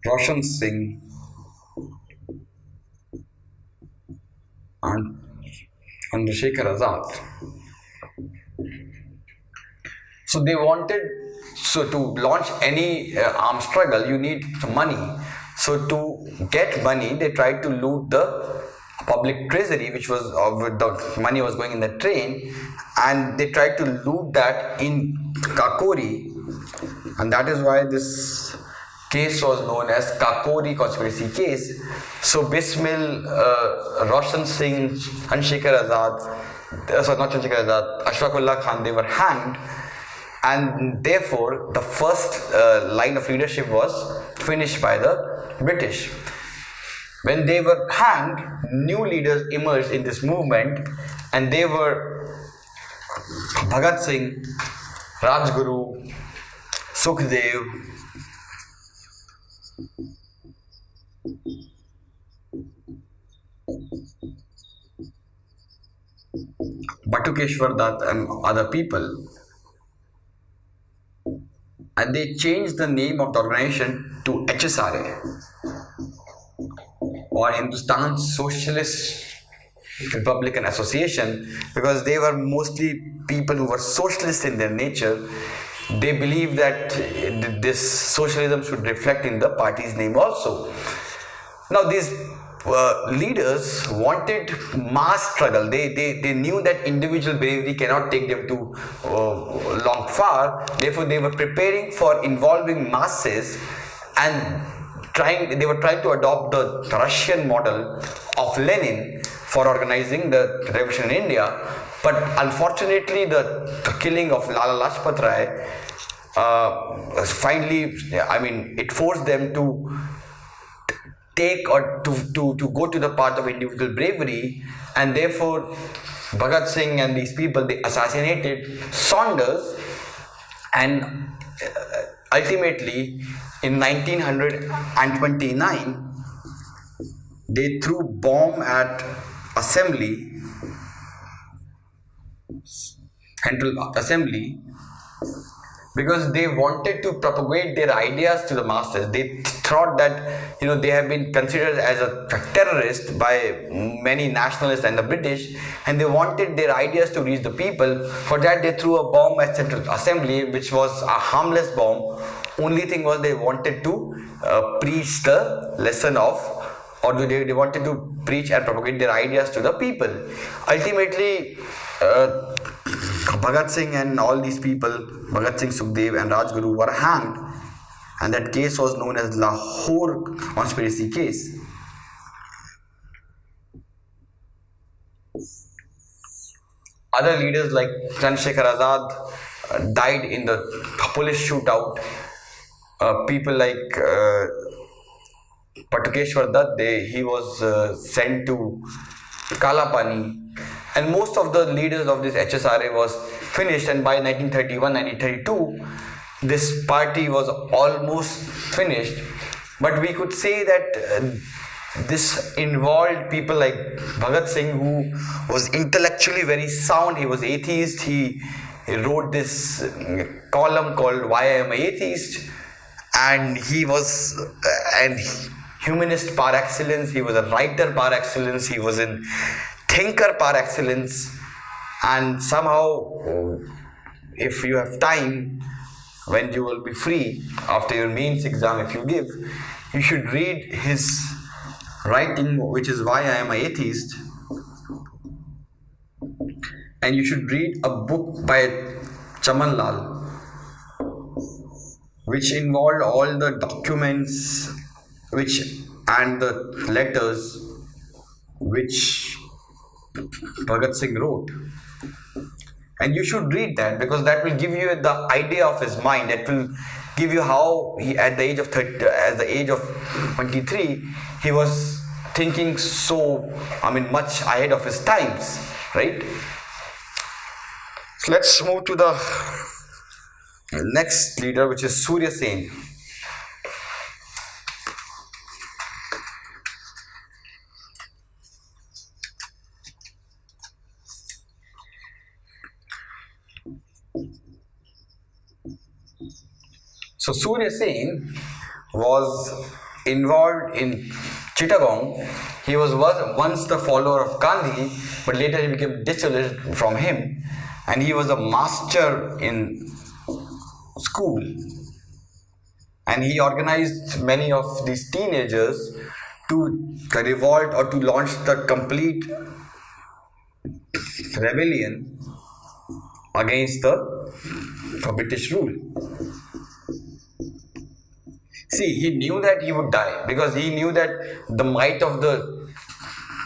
Roshan Singh, and Chandrasekhar Azad. So they wanted, so to launch any armed struggle, you need money. So to get money, they tried to loot the public treasury, which was the money was going in the train, and they tried to loot that in Kakori, and that is why this case was known as Kakori conspiracy case. So Bismil, Roshan Singh, Chandrasekhar Azad, sorry, not Chandrasekhar Azad, Ashfaqullah Khan, they were hanged, and therefore the first line of leadership was finished by the British. When they were hanged, new leaders emerged in this movement, and they were Bhagat Singh, Rajguru, Sukhdev, Batukeshwar Dutt, and other people. And they changed the name of the organization to HSRA, or Hindustan Socialist Republican Association, because they were mostly people who were socialist in their nature. They believed that this socialism should reflect in the party's name also. Now these leaders wanted mass struggle. They knew that individual bravery cannot take them too long far. Therefore, they were preparing for involving masses, and they were trying to adopt the Russian model of Lenin for organizing the revolution in India. But unfortunately, the killing of Lala Lajpat Rai finally, it forced them to take or to go to the path of individual bravery, and therefore Bhagat Singh and these people, they assassinated Saunders, and ultimately in 1929 they threw bomb at Central Assembly, because they wanted to propagate their ideas to the masses. They thought that they have been considered as a terrorist by many nationalists and the British, and they wanted their ideas to reach the people. For that, they threw a bomb at Central Assembly, which was a harmless bomb. Only thing was they wanted to preach the lesson of, or they wanted to preach and propagate their ideas to the people. Ultimately, Bhagat Singh and all these people, Bhagat Singh, Sukhdev and Rajguru, were hanged, and that case was known as Lahore conspiracy case. Other leaders like Chandrasekhar Azad died in the police shootout. People like Batukeshwar Dutt, he was sent to Kalapani, and most of the leaders of this HSRA was finished, and by 1931-1932 this party was almost finished. But we could say that this involved people like Bhagat Singh, who was intellectually very sound. He was atheist. He wrote this column called Why I Am an Atheist, and he was an humanist par excellence. He was a writer par excellence. He was a thinker par excellence. And somehow, if you have time, when you will be free after your mains exam, if you give, you should read his writing, which is Why I Am an Atheist, and you should read a book by Chaman Lal, which involved all the documents and the letters which Bhagat Singh wrote. And you should read that, because that will give you the idea of his mind. That will give you how he, at the age of 23, he was thinking so, much ahead of his times, right? So let's move to the next leader, which is Surya Sen. So Surya Sen was involved in Chittagong. He was once the follower of Gandhi, but later he became disillusioned from him, and he was a master in school. And he organized many of these teenagers to revolt or to launch the complete rebellion against the British rule. See, he knew that he would die because he knew that the might of the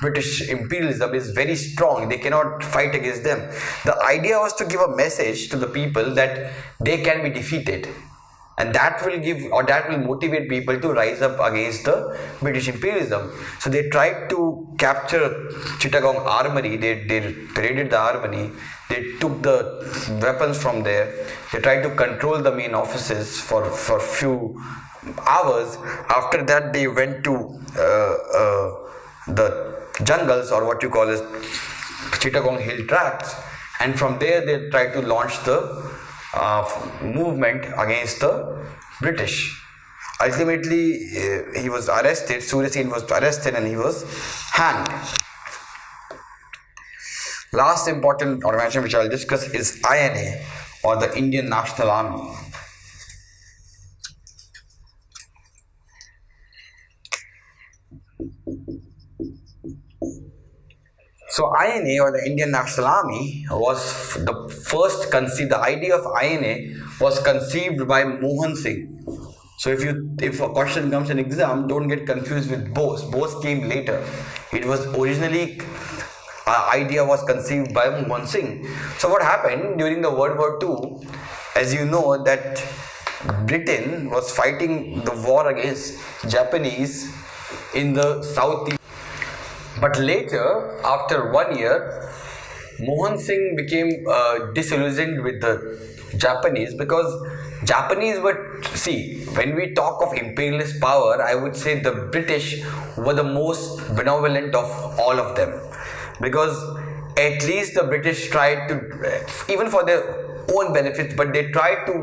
British imperialism is very strong. They cannot fight against them. The idea was to give a message to the people that they can be defeated, and that will motivate people to rise up against the British imperialism. So they tried to capture Chittagong Armory. They raided the armory. They took the weapons from there. They tried to control the main offices for few hours. After that, they went to the jungles, or what you call as Chittagong hill tracts, and from there they tried to launch the movement against the British. Ultimately, he was arrested. Surya Sen was arrested and he was hanged. Last important organization which I will discuss is INA, or the Indian National Army. So INA, or the Indian National Army, was the first conceived. The idea of INA was conceived by Mohan Singh. So if a question comes in exam, don't get confused with Bose. Bose came later. It was originally idea was conceived by Mohan Singh. So what happened during the World War II? As you know, that Britain was fighting the war against Japanese in the Southeast. But later, after 1 year, Mohan Singh became disillusioned with the Japanese, because Japanese were, see, when we talk of imperialist power, I would say the British were the most benevolent of all of them, because at least the British tried to, even for their own benefits, but they tried to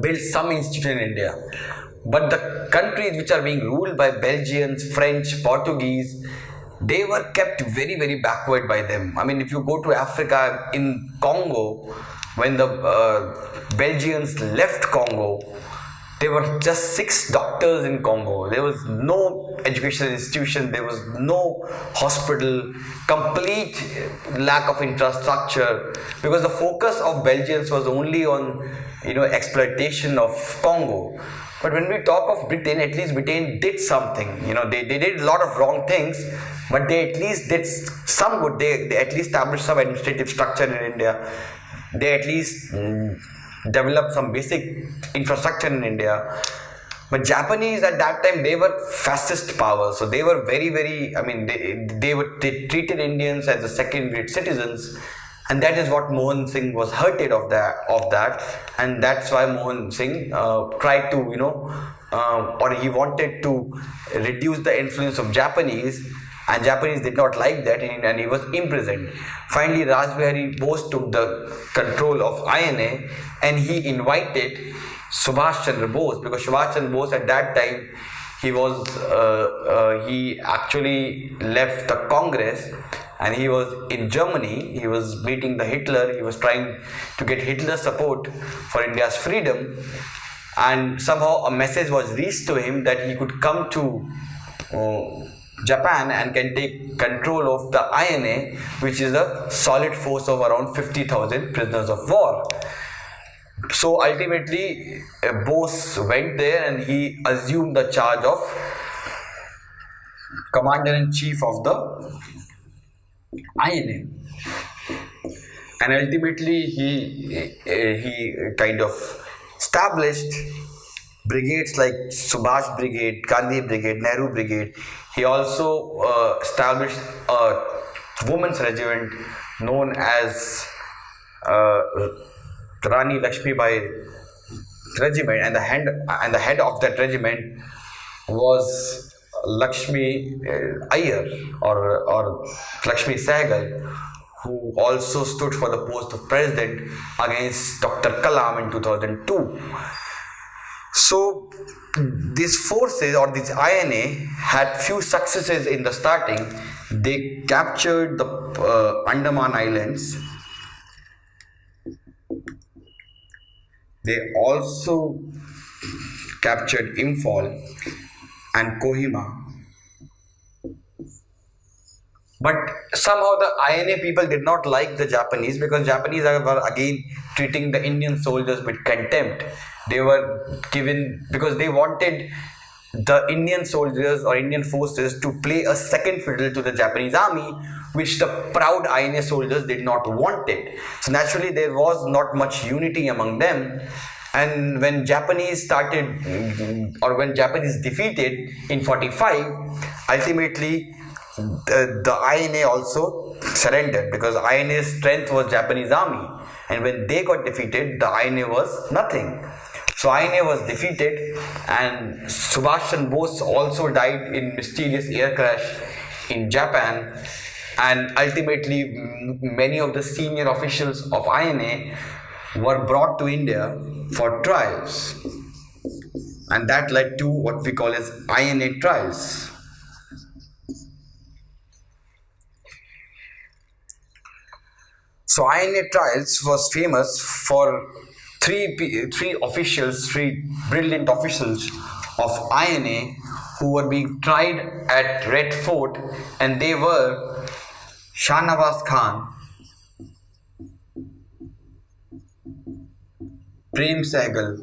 build some institution in India. But the countries which are being ruled by Belgians, French, Portuguese, they were kept very, very backward by them. I mean, if you go to Africa, in Congo, when the Belgians left Congo, there were just 6 doctors in Congo. There was no educational institution, there was no hospital, complete lack of infrastructure, because the focus of Belgians was only on, exploitation of Congo. But when we talk of Britain, at least Britain did something. They did a lot of wrong things, but they at least did some good. They at least established some administrative structure in India. They at least developed some basic infrastructure in India. But Japanese at that time, they were fascist power. So they were very, very, they treated Indians as the second-rate citizens. And that is what Mohan Singh was hurted of that, and that's why Mohan Singh tried to, or he wanted to reduce the influence of Japanese, and Japanese did not like that, and he was imprisoned. Finally, Rajbihari Bose took the control of INA, and he invited Subhash Chandra Bose, because Subhash Chandra Bose at that time, he actually left the Congress, and he was in Germany. He was meeting the Hitler. He was trying to get Hitler's support for India's freedom, and somehow a message was reached to him that he could come to Japan and can take control of the INA, which is a solid force of around 50,000 prisoners of war. So ultimately, Bose went there and he assumed the charge of Commander-in-Chief of the INA, and ultimately he kind of established brigades like Subhash Brigade, Gandhi Brigade, Nehru Brigade. He also established a women's regiment known as Rani Lakshmibai regiment, and the head of that regiment was Lakshmi Iyer or Lakshmi Sehgal, who also stood for the post of president against Dr. Kalam in 2002. So these forces or this INA had few successes in the starting. They captured the Andaman Islands. They also captured Imphal and Kohima. But somehow the INA people did not like the Japanese, because Japanese were again treating the Indian soldiers with contempt. They were given, because they wanted the Indian soldiers or Indian forces to play a second fiddle to the Japanese army, which the proud INA soldiers did not want it. So naturally there was not much unity among them. And when Japanese defeated in 45, ultimately the INA also surrendered, because INA's strength was Japanese army, and when they got defeated, the INA was nothing. So INA was defeated, and Subhash Chandra Bose also died in mysterious air crash in Japan, and ultimately many of the senior officials of INA were brought to India for trials, and that led to what we call as INA trials. So INA trials was famous for three brilliant officials of INA who were being tried at Red Fort, and they were Shahnawaz Khan, Prem Sehgal,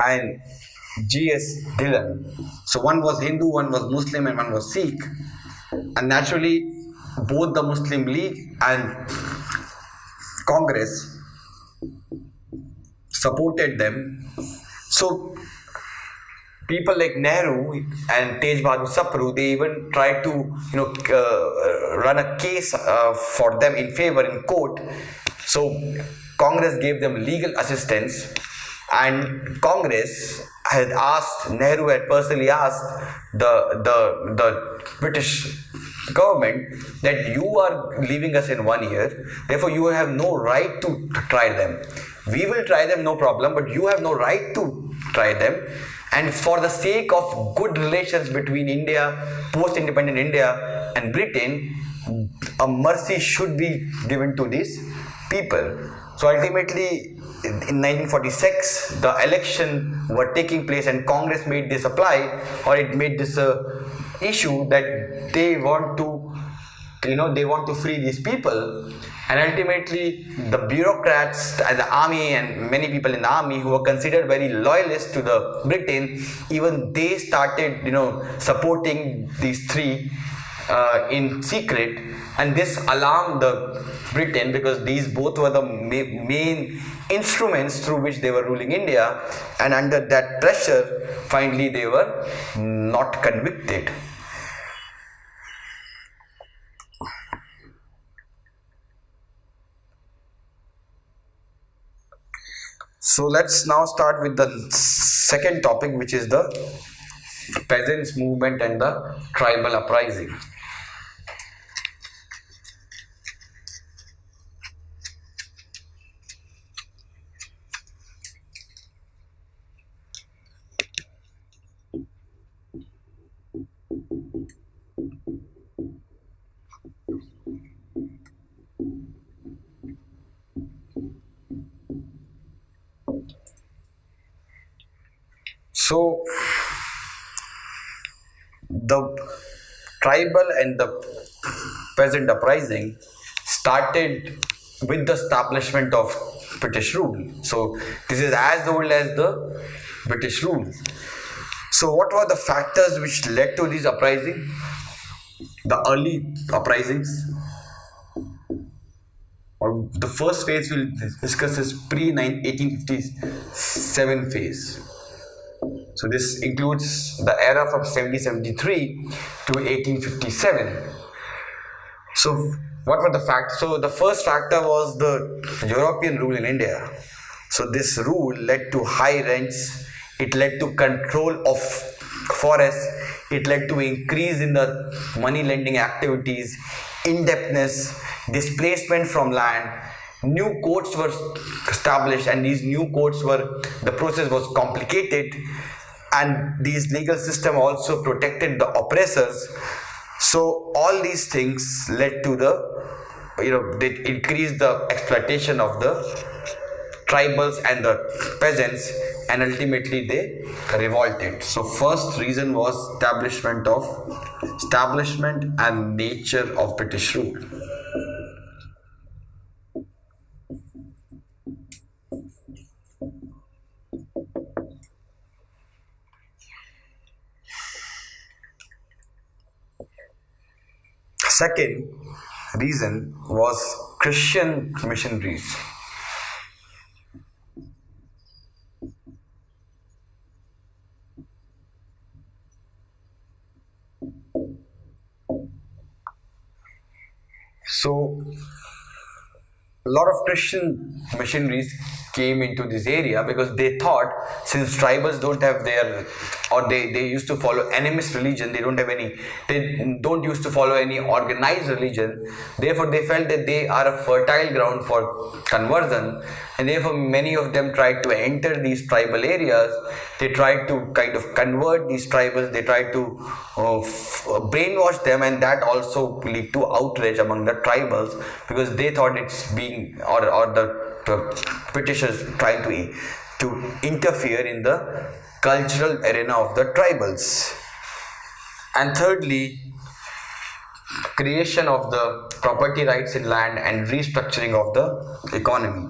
and G.S. Dhillon. So one was Hindu, one was Muslim, and one was Sikh. And naturally, both the Muslim League and Congress supported them. So people like Nehru and Tej Bahadur Sapru, they even tried to run a case for them in favor in court. So Congress gave them legal assistance, and Congress had asked, Nehru had personally asked the British government that you are leaving us in 1 year, therefore you have no right to try them. We will try them, no problem, but you have no right to try them. And for the sake of good relations between India, post-independent India and Britain, a mercy should be given to these people. So ultimately, in 1946, the election were taking place, and Congress made this apply, or it made this issue that they want to free these people. And ultimately, the bureaucrats and the army and many people in the army who were considered very loyalist to the Britain, even they started, supporting these three in secret, and this alarmed the Britain, because these both were the main instruments through which they were ruling India, and under that pressure, finally they were not convicted. So let's now start with the second topic, which is the peasants movement and the tribal uprising. So the tribal and the peasant uprising started with the establishment of British rule. So this is as old as the British rule. So what were the factors which led to this uprising? The early uprisings, or the first phase we'll discuss is pre-1857 phase. So this includes the era from 1773 to 1857. So what were the factors? So the first factor was the European rule in India. So this rule led to high rents, it led to control of forests, it led to increase in the money lending activities, indebtedness, displacement from land, new courts were established, and these new courts were, the process was complicated, and these legal system also protected the oppressors. So all these things led to the, they increased the exploitation of the tribals and the peasants, and ultimately they revolted. So first reason was establishment and nature of British rule. Second reason was Christian missionaries. So a lot of Christian missionaries came into this area because they thought, since tribals don't have their, or they used to follow animist religion, they don't used to follow any organized religion, therefore they felt that they are a fertile ground for conversion, and therefore many of them tried to enter these tribal areas. They tried to kind of convert these tribals, they tried to brainwash them, and that also lead to outrage among the tribals, because they thought it's being, or the Britishers trying to interfere in the cultural arena of the tribals. And thirdly, creation of the property rights in land and restructuring of the economy.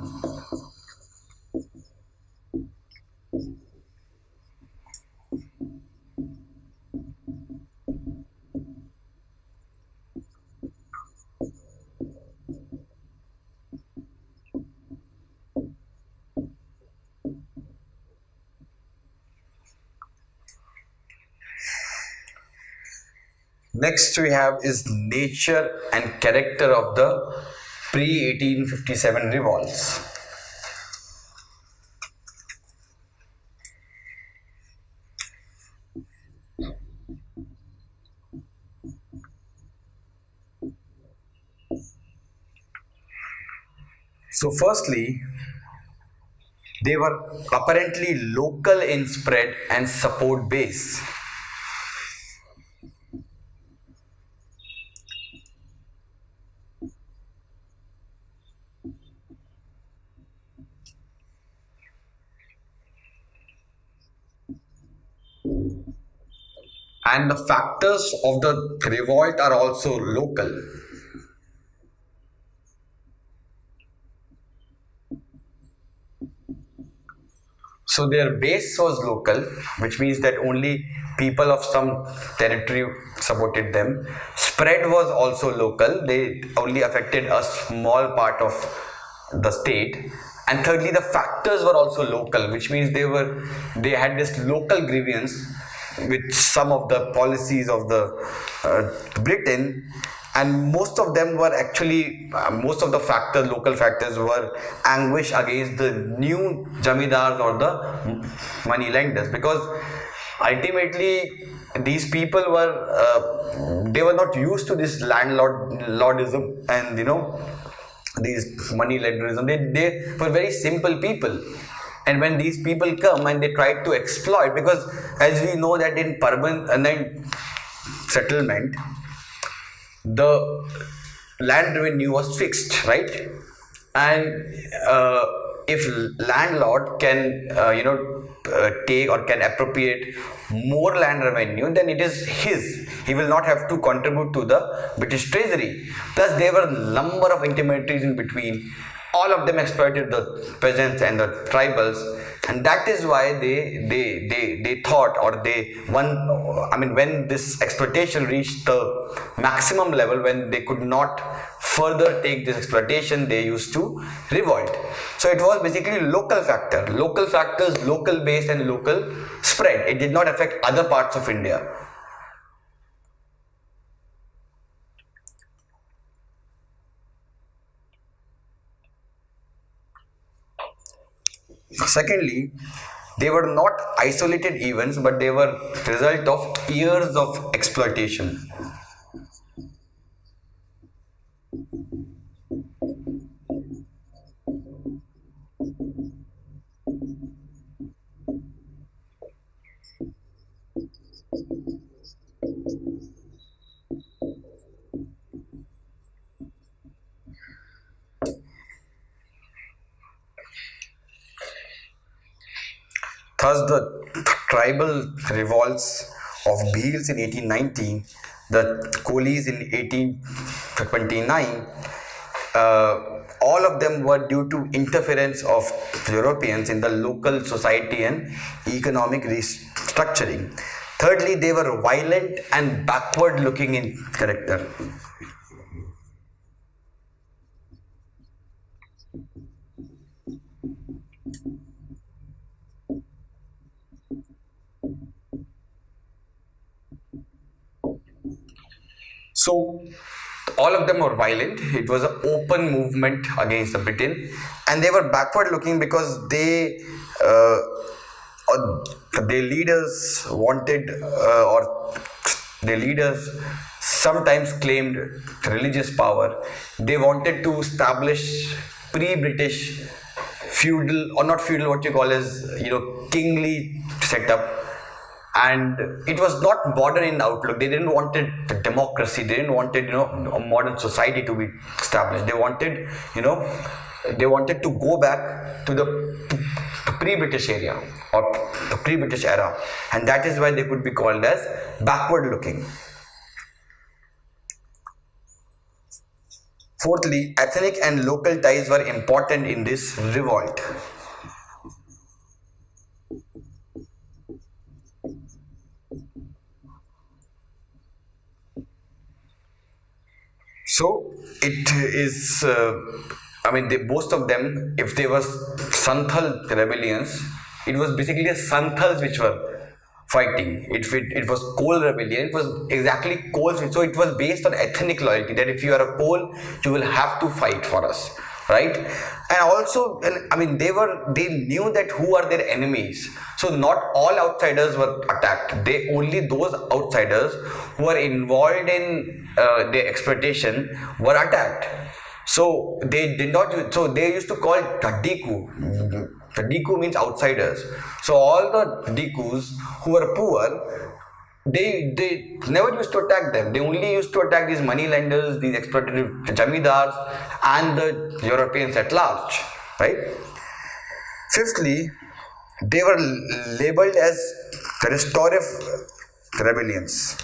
Next we have is nature and character of the pre-1857 revolts. So firstly, they were apparently local in spread and support base. And the factors of the revolt are also local. So their base was local, which means that only people of some territory supported them. Spread was also local, they only affected a small part of the state. And thirdly, the factors were also local, which means they had this local grievance with some of the policies of the Britain, and most of them were actually most of the local factors were anguish against the new jamidars or the money lenders, because ultimately these people were they were not used to this landlordism and these money lenderism. They were very simple people. And when these people come and they try to exploit, because as we know that in permanent settlement, the land revenue was fixed, right? And if landlord can take or can appropriate more land revenue, then it is his. He will not have to contribute to the British treasury. Plus there were number of intermediaries in between. All of them exploited the peasants and the tribals, and that is why they thought, or when this exploitation reached the maximum level, when they could not further take this exploitation, they used to revolt. So it was basically local factors, local base and local spread. It did not affect other parts of India. Secondly, they were not isolated events, but they were result of years of exploitation. Thus, the tribal revolts of Bhils in 1819, the Kolis in 1829, all of them were due to interference of Europeans in the local society and economic restructuring. Thirdly, they were violent and backward looking in character. So all of them were violent. It was an open movement against the Britain, and they were backward looking because their leaders wanted or their leaders sometimes claimed religious power. They wanted to establish pre-British feudal, or not feudal, what you call as kingly setup. And it was not modern in outlook. They didn't wanted the democracy. They didn't wanted a modern society to be established. They wanted to go back to the pre-British area or the pre-British era, and that is why they could be called as backward looking. Fourthly, ethnic and local ties were important in this revolt. So it is, most of them, if they were Santhal rebellions, it was basically the Santhals which were fighting. It was Kol rebellion, it was exactly Kols. So it was based on ethnic loyalty, that if you are a Kol, you will have to fight for us, right? And also, they knew that who are their enemies. So not all outsiders were attacked. Only those outsiders who were involved in their exploitation were attacked. So they did not. So they used to call Tadiku. Tadiku means outsiders. So all the Dikus who were poor, they never used to attack them. They only used to attack these money lenders, these exploitative jamidars, and the Europeans at large, right? Fifthly, they were labeled as restorative rebellions.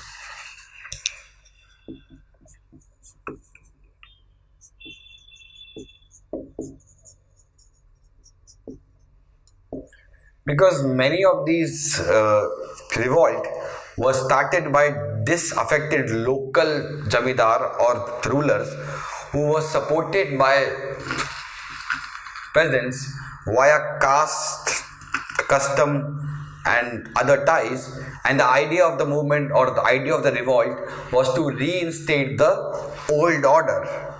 Because many of these revolt was started by disaffected local jamidar or rulers who was supported by peasants via caste, custom and other ties, and the idea of the movement or the idea of the revolt was to reinstate the old order.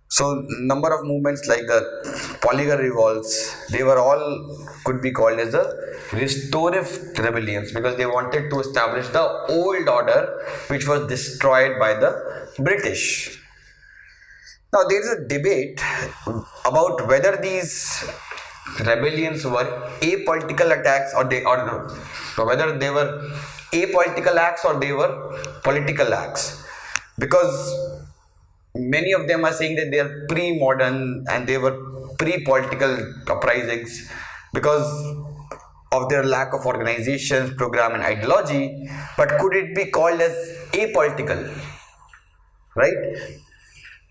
So number of movements like the polygon revolts, they were all could be called as the restorative rebellions, because they wanted to establish the old order which was destroyed by the British. Now there is a debate about whether these rebellions were apolitical attacks or whether they were apolitical acts or they were political acts, because many of them are saying that they are pre-modern and they were pre-political uprisings because of their lack of organization, program and ideology. But could it be called as apolitical? Right?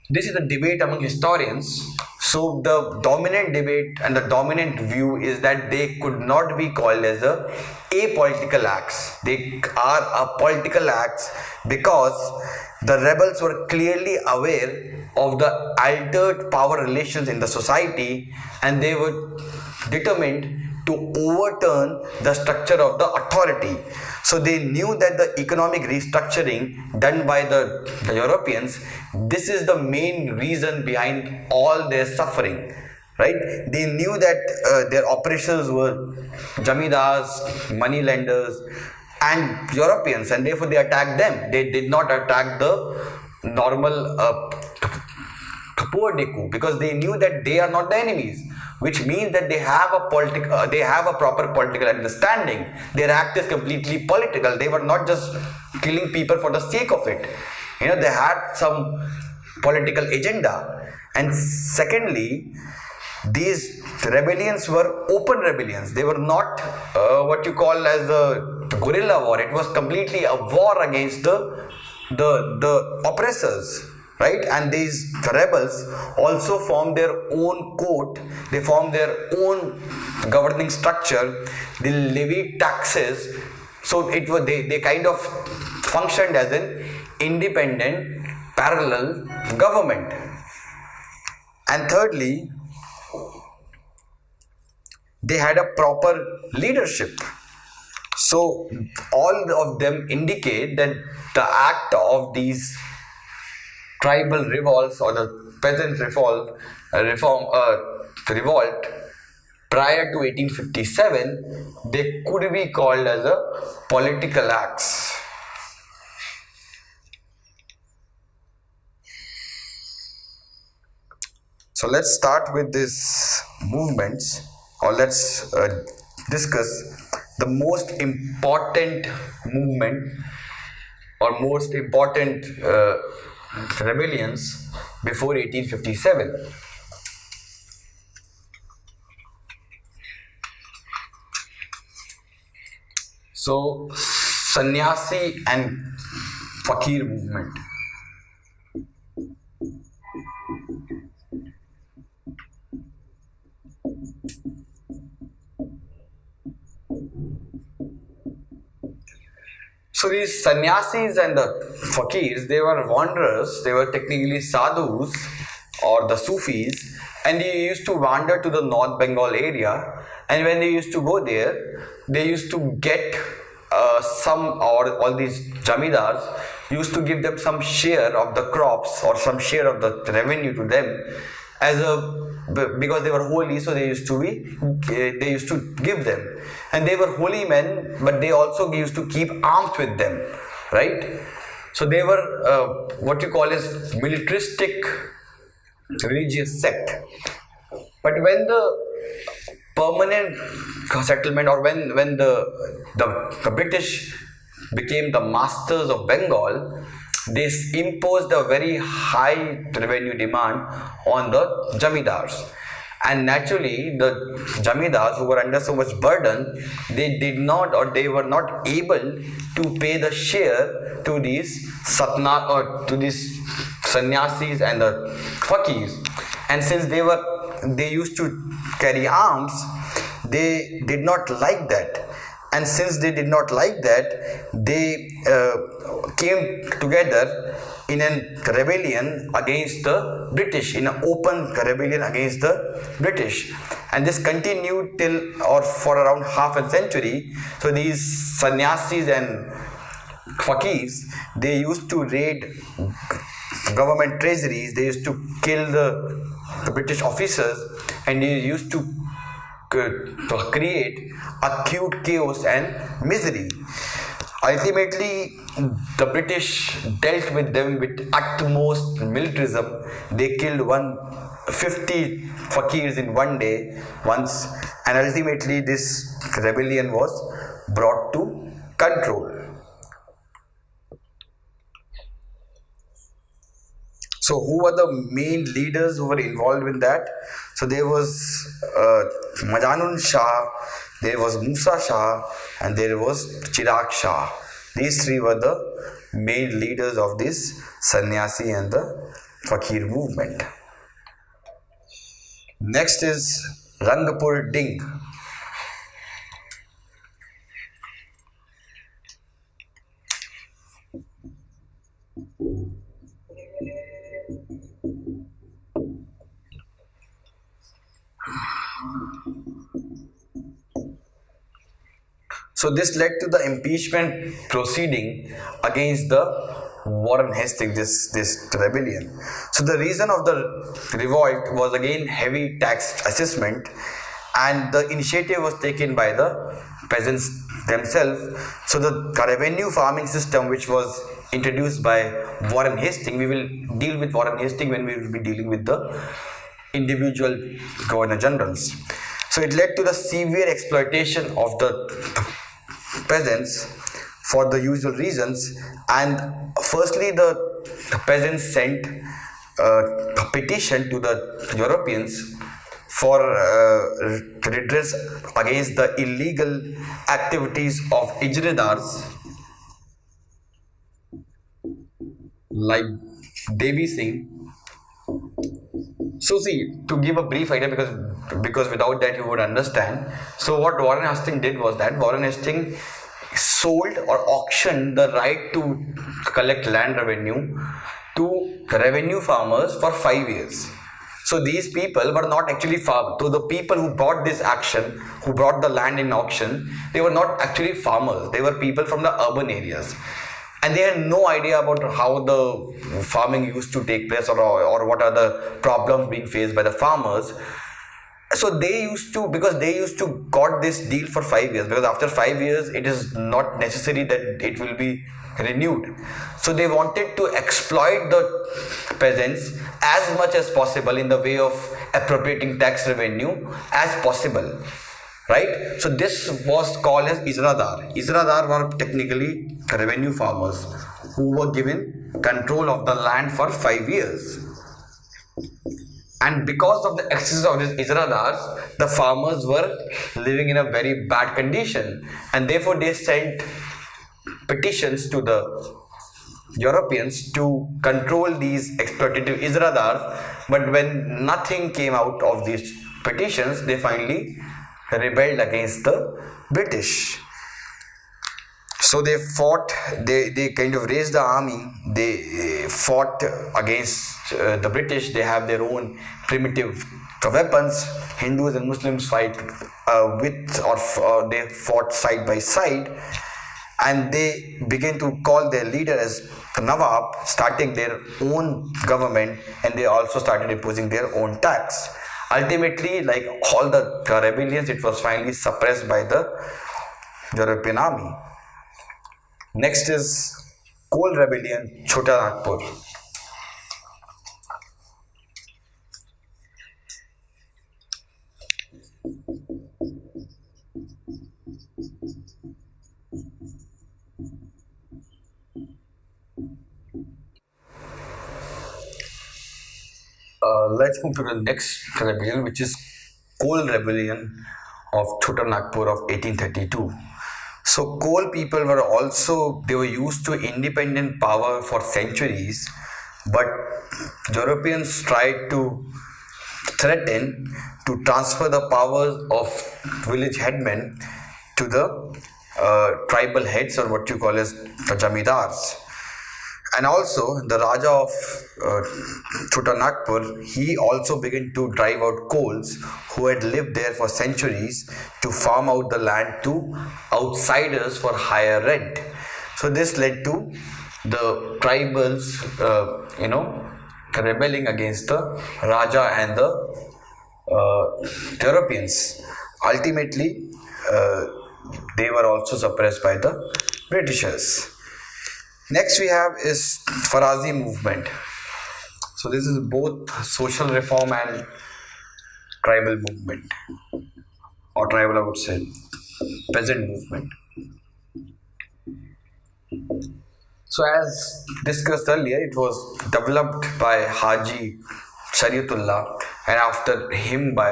This is a debate among historians. So the dominant debate and the dominant view is that they could not be called as apolitical acts. They are a political acts because the rebels were clearly aware of the altered power relations in the society, and they were determined to overturn the structure of the authority. So they knew that the economic restructuring done by the Europeans, this is the main reason behind all their suffering, right? They knew that their oppressors were jamidars, money lenders and Europeans, and therefore they attacked them. They did not attack the normal poor Deku, because they knew that they are not the enemies, which means that they have a proper political understanding. Their act is completely political. They were not just killing people for the sake of it. They had some political agenda. And secondly, these rebellions were open rebellions. They were not what you call as a guerrilla war. It was completely a war against the oppressors, right? And these rebels also formed their own court. They formed their own governing structure. They levied taxes. So it was they kind of functioned as an independent parallel government. And thirdly, they had a proper leadership. So all of them indicate that the act of these tribal revolts or the peasant revolt prior to 1857, they could be called as a political acts. So let's start with these movements, or let's discuss the most important movement or most important rebellions before 1857. So, Sannyasi and Fakir movement. So these sannyasis and the fakirs, they were wanderers, they were technically sadhus or the Sufis, and they used to wander to the North Bengal area, and when they used to go there, they used to get all these jamidars used to give them some share of the crops or some share of the revenue to them because they were holy, so they used to give them, and they were holy men, but they also used to keep arms with them, right? So they were what you call as militaristic religious sect. But when the permanent settlement, or when the British became the masters of Bengal, they imposed a very high revenue demand on the jamidars, and naturally the jamidars, who were under so much burden, they were not able to pay the share to these sannyasis and the fakirs. And since they used to carry arms, they did not like that. And since they did not like that, they came together in a rebellion against the British, in an open rebellion against the British. And this continued for around half a century. So these sannyasis and fakirs, they used to raid government treasuries, they used to kill the British officers, and they used to create acute chaos and misery. Ultimately, the British dealt with them with utmost militarism. They killed 150 fakirs in one day once, and ultimately this rebellion was brought to control. So who were the main leaders who were involved in that? So there was Majanun Shah, there was Musa Shah, and there was Chirag Shah. These three were the main leaders of this sannyasi and the fakir movement. Next is Rangpur Ding. So this led to the impeachment proceeding against the Warren Hastings, this rebellion. So the reason of the revolt was again heavy tax assessment, and the initiative was taken by the peasants themselves. So the revenue farming system, which was introduced by Warren Hastings, we will deal with Warren Hastings when we will be dealing with the individual governor generals. So it led to the severe exploitation of the peasants for the usual reasons. And firstly, the peasants sent a petition to the Europeans for redress against the illegal activities of ijradars like Devi Singh. So see, to give a brief idea, because without that you would understand. So what Warren Hastings did was that Warren Hastings sold or auctioned the right to collect land revenue to revenue farmers for 5 years. So these people were not actually farmers. So the people who brought this action, who brought the land in auction, they were not actually farmers. They were people from the urban areas. And they had no idea about how the farming used to take place, or what are the problems being faced by the farmers. So they used to, because they used to got this deal for 5 years, because after 5 years it is not necessary that it will be renewed. So they wanted to exploit the peasants as much as possible in the way of appropriating tax revenue as possible. Right? So this was called as Ijradar. Ijradar were technically revenue farmers who were given control of the land for 5 years. And because of the excess of these Ijradars, the farmers were living in a very bad condition, and therefore they sent petitions to the Europeans to control these exploitative Ijradars. But when nothing came out of these petitions, they finally rebelled against the British. So they fought, they kind of raised the army, they fought against the British. They have their own primitive weapons. Hindus and Muslims fight they fought side by side, and they began to call their leader as Nawab, starting their own government, and they also started imposing their own tax. Ultimately, like all the rebellions, it was finally suppressed by the European army. Next is Coal Rebellion, Chota Nagpur. Let's move to the next rebellion, which is Coal Rebellion of Chota Nagpur of 1832. So coal people were also, they were used to independent power for centuries, but Europeans tried to threaten to transfer the powers of village headmen to the tribal heads, or what you call as the jamidars. And also the Raja of Chota Nagpur, he also began to drive out coals who had lived there for centuries to farm out the land to outsiders for higher rent. So this led to the tribals, rebelling against the Raja and the Europeans. Ultimately, they were also suppressed by the Britishers. Next we have is Farazi movement. So this is both social reform and tribal movement, or tribal, I would say, peasant movement. So as discussed earlier, it was developed by Haji Shariatullah, and after him by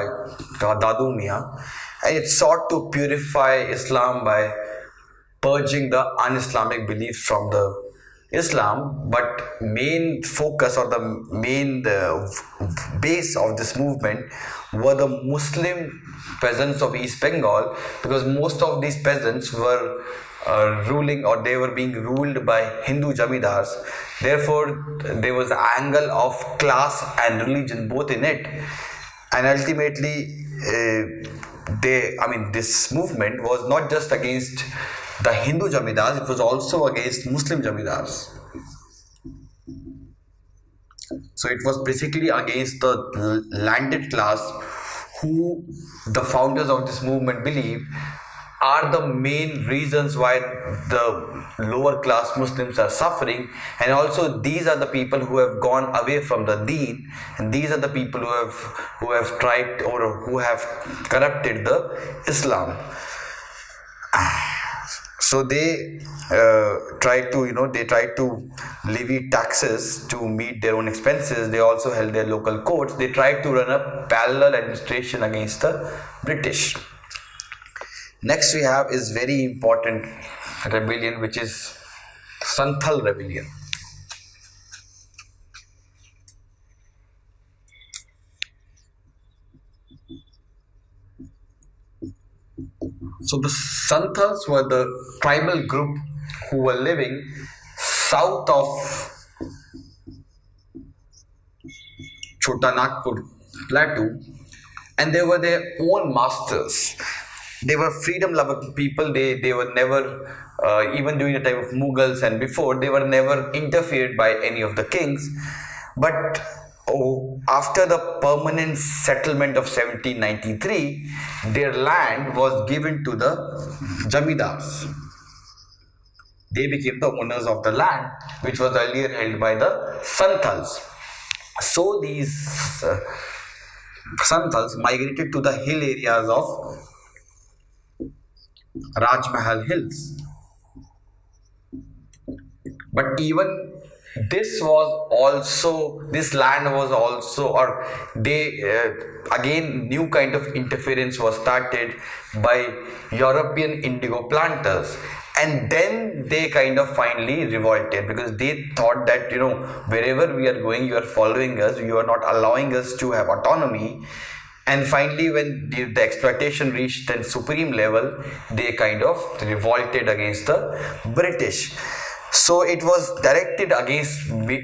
Dadu Mian, and it sought to purify Islam by purging the un-Islamic beliefs from the Islam. But main focus, or the main base of this movement were the Muslim peasants of East Bengal, because most of these peasants were ruling, or they were being ruled by Hindu jamidars. Therefore there was an angle of class and religion both in it, and ultimately this movement was not just against the Hindu jamidars, it was also against Muslim jamidars. So it was basically against the landed class, who the founders of this movement believe are the main reasons why the lower class Muslims are suffering. And also these are the people who have gone away from the deen, and these are the people who have tried, or who have corrupted the Islam. So they try to levy taxes to meet their own expenses. They also held their local courts. They tried to run a parallel administration against the British. Next we have is very important rebellion, which is Santhal rebellion. So the Santhals were the tribal group who were living south of Chota Nagpur plateau, and they were their own masters. They were freedom loving people. They were never, even during the time of Mughals and before, they were never interfered by any of the kings. But after the permanent settlement of 1793, their land was given to the Jamidars. They became the owners of the land, which was earlier held by the Santhals. So these Santhals migrated to the hill areas of Rajmahal Hills. But even this land was also, or they again new kind of interference was started by European indigo planters, and then they kind of finally revolted, because they thought that wherever we are going, you are following us, you are not allowing us to have autonomy. And finally, when the exploitation reached a supreme level, they kind of revolted against the British. So it was directed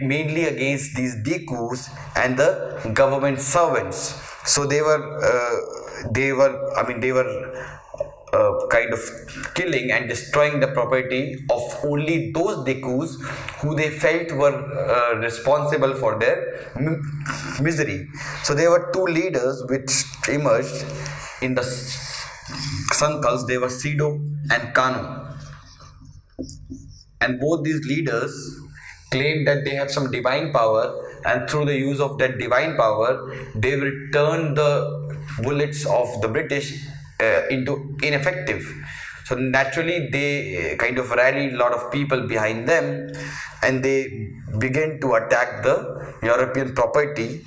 mainly against these Dikus and the government servants. So they were kind of killing and destroying the property of only those Dikus who they felt were responsible for their misery. So there were two leaders which emerged in the Santhals. They were Sido and Kanu. And both these leaders claimed that they have some divine power, and through the use of that divine power, they will turn the bullets of the British into ineffective. So naturally, they kind of rallied a lot of people behind them, and they began to attack the European property,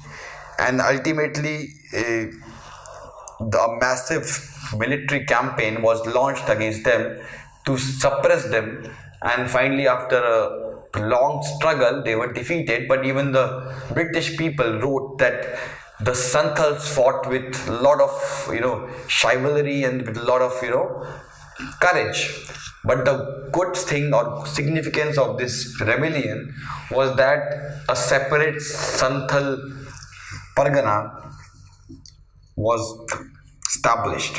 and ultimately the massive military campaign was launched against them to suppress them. And finally, after a long struggle, they were defeated. But even the British people wrote that the Santhals fought with a lot of chivalry and with a lot of courage. But the good thing or significance of this rebellion was that a separate Santhal Pargana was established.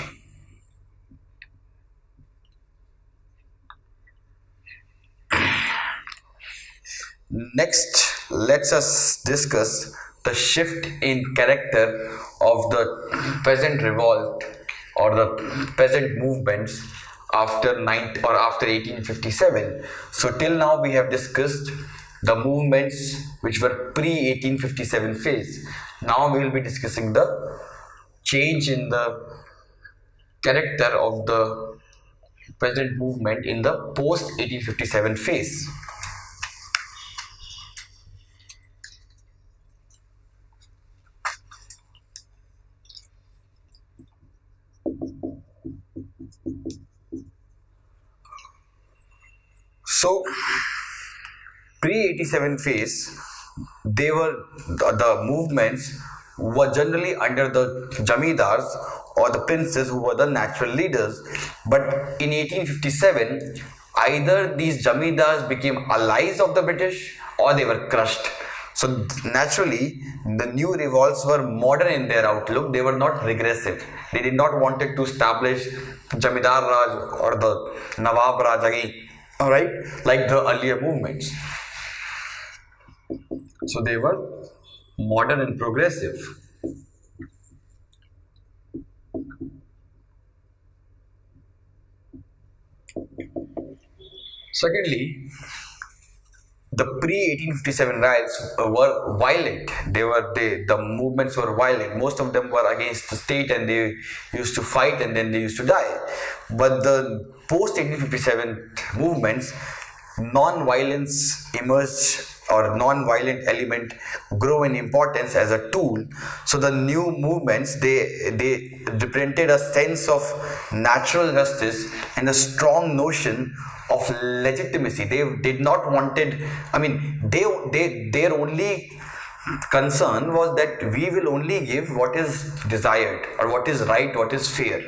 Next, let's us discuss the shift in character of the peasant revolt or the peasant movements after 1857. So till now we have discussed the movements which were pre-1857 phase. Now we will be discussing the change in the character of the peasant movement in the post-1857 phase. So, pre-87 phase, the movements were generally under the Jamidars or the princes who were the natural leaders. But in 1857, either these Jamidars became allies of the British or they were crushed. So naturally, the new revolts were modern in their outlook. They were not regressive. They did not wanted to establish Jamidar Raj or the Nawab Raj again. Alright, like the earlier movements. So they were modern and progressive. Secondly, the pre-1857 riots were violent. The movements were violent. Most of them were against the state, and they used to fight, and then they used to die. But the post-1857 movements, non-violence emerged, or non-violent element grow in importance as a tool. So the new movements, they represented a sense of natural justice and a strong notion of legitimacy. They did not wanted, I mean, their only concern was that we will only give what is desired, or what is right, what is fair.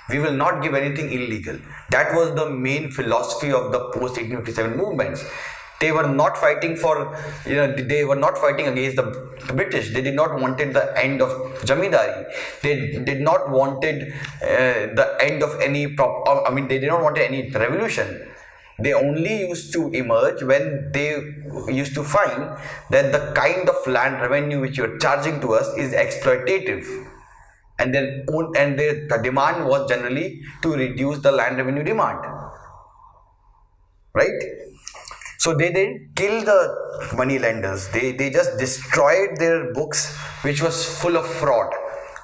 We will not give anything illegal. That was the main philosophy of the post 1857 movements. They were not fighting for, they were not fighting against the British. They did not wanted the end of Jamindari. They did not wanted the end of any they did not want any revolution. They only used to emerge when they used to find that the kind of land revenue which you are charging to us is exploitative, and the demand was generally to reduce the land revenue demand, right? So they didn't kill the money lenders. They just destroyed their books, which was full of fraud.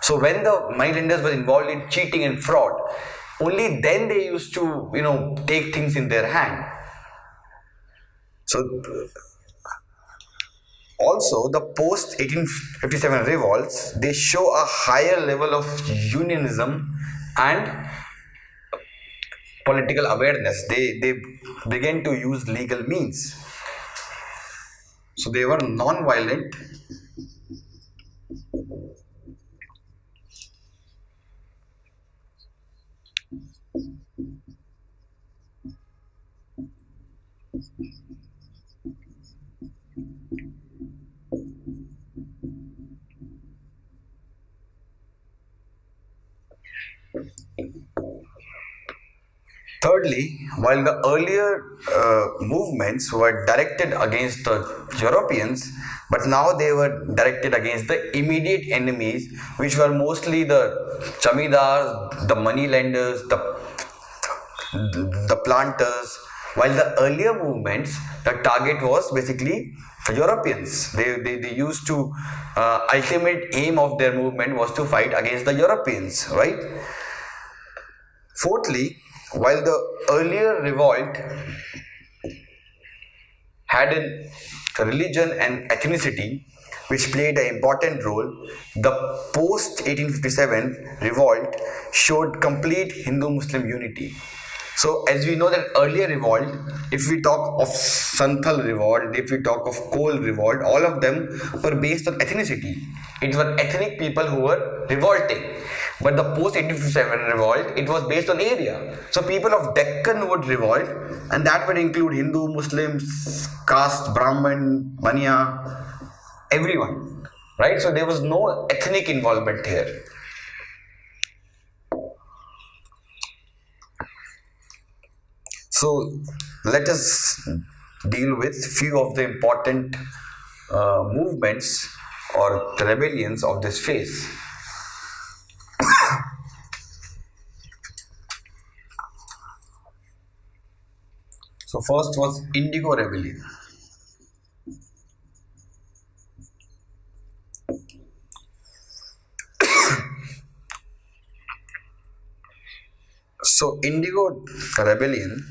So when the money lenders were involved in cheating and fraud, only then they used to take things in their hand. So also the post 1857 revolts, they show a higher level of unionism and political awareness. They began to use legal means. So they were non-violent. Thirdly, while the earlier movements were directed against the Europeans, but now they were directed against the immediate enemies, which were mostly the Chamidars, the money lenders, the planters. While the earlier movements, the target was basically the Europeans. They used to, ultimate aim of their movement was to fight against the Europeans, right? Fourthly, while the earlier revolt had a religion and ethnicity which played an important role, the post 1857 revolt showed complete Hindu-Muslim unity. So as we know that earlier revolt, if we talk of Santhal revolt, if we talk of Kol revolt, all of them were based on ethnicity. It were ethnic people who were revolting. But the post 1857 revolt, it was based on area. So people of Deccan would revolt, and that would include Hindu, Muslims, caste, Brahmin, Baniya, everyone. Right? So there was no ethnic involvement here. So let us deal with few of the important movements or the rebellions of this phase. So first was Indigo Rebellion. So Indigo Rebellion,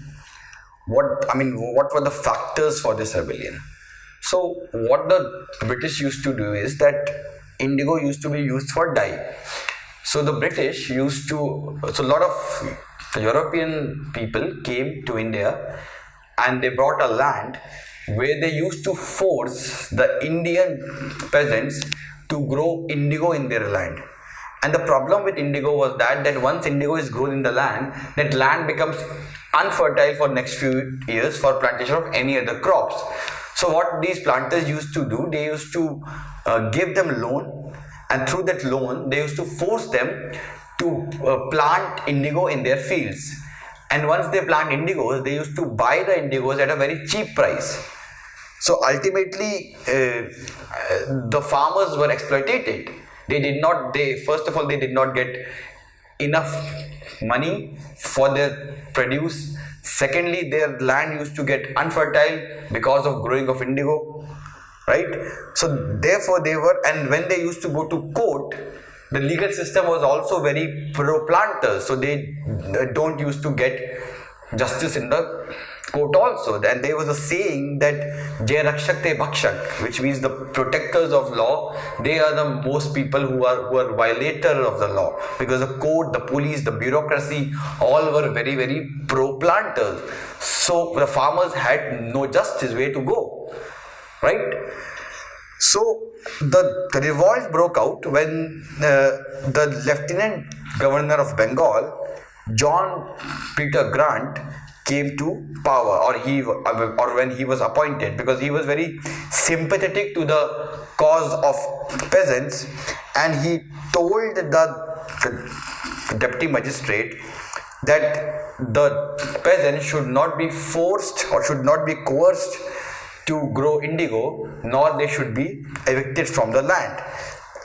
what were the factors for this rebellion? So what the British used to do is that indigo used to be used for dye. So the British used to, so a lot of European people came to India and they brought a land where they used to force the Indian peasants to grow indigo in their land. And the problem with indigo was that once indigo is grown in the land, that land becomes unfertile for next few years for plantation of any other crops. So what these planters used to do, they used to give them loan, and through that loan they used to force them to plant indigo in their fields. And once they plant indigos, they used to buy the indigos at a very cheap price. So ultimately the farmers were exploited. First of all, they did not get enough money for their produce. Secondly, their land used to get unfertile because of growing of indigo, right? So therefore they were, and when they used to go to court, the legal system was also very pro planters, so they don't used to get justice in the court also. And there was a saying that Jai Rakshak Te Bhakshak, which means the protectors of law, they are the most people who are violator of the law, because the court, the police, the bureaucracy, all were very, very pro planters. So the farmers had no justice, where to go, right? So the revolt broke out when the Lieutenant Governor of Bengal, John Peter Grant, came to power, or when he was appointed, because he was very sympathetic to the cause of peasants, and he told the deputy magistrate that the peasants should not be forced or should not be coerced to grow indigo, nor they should be evicted from the land.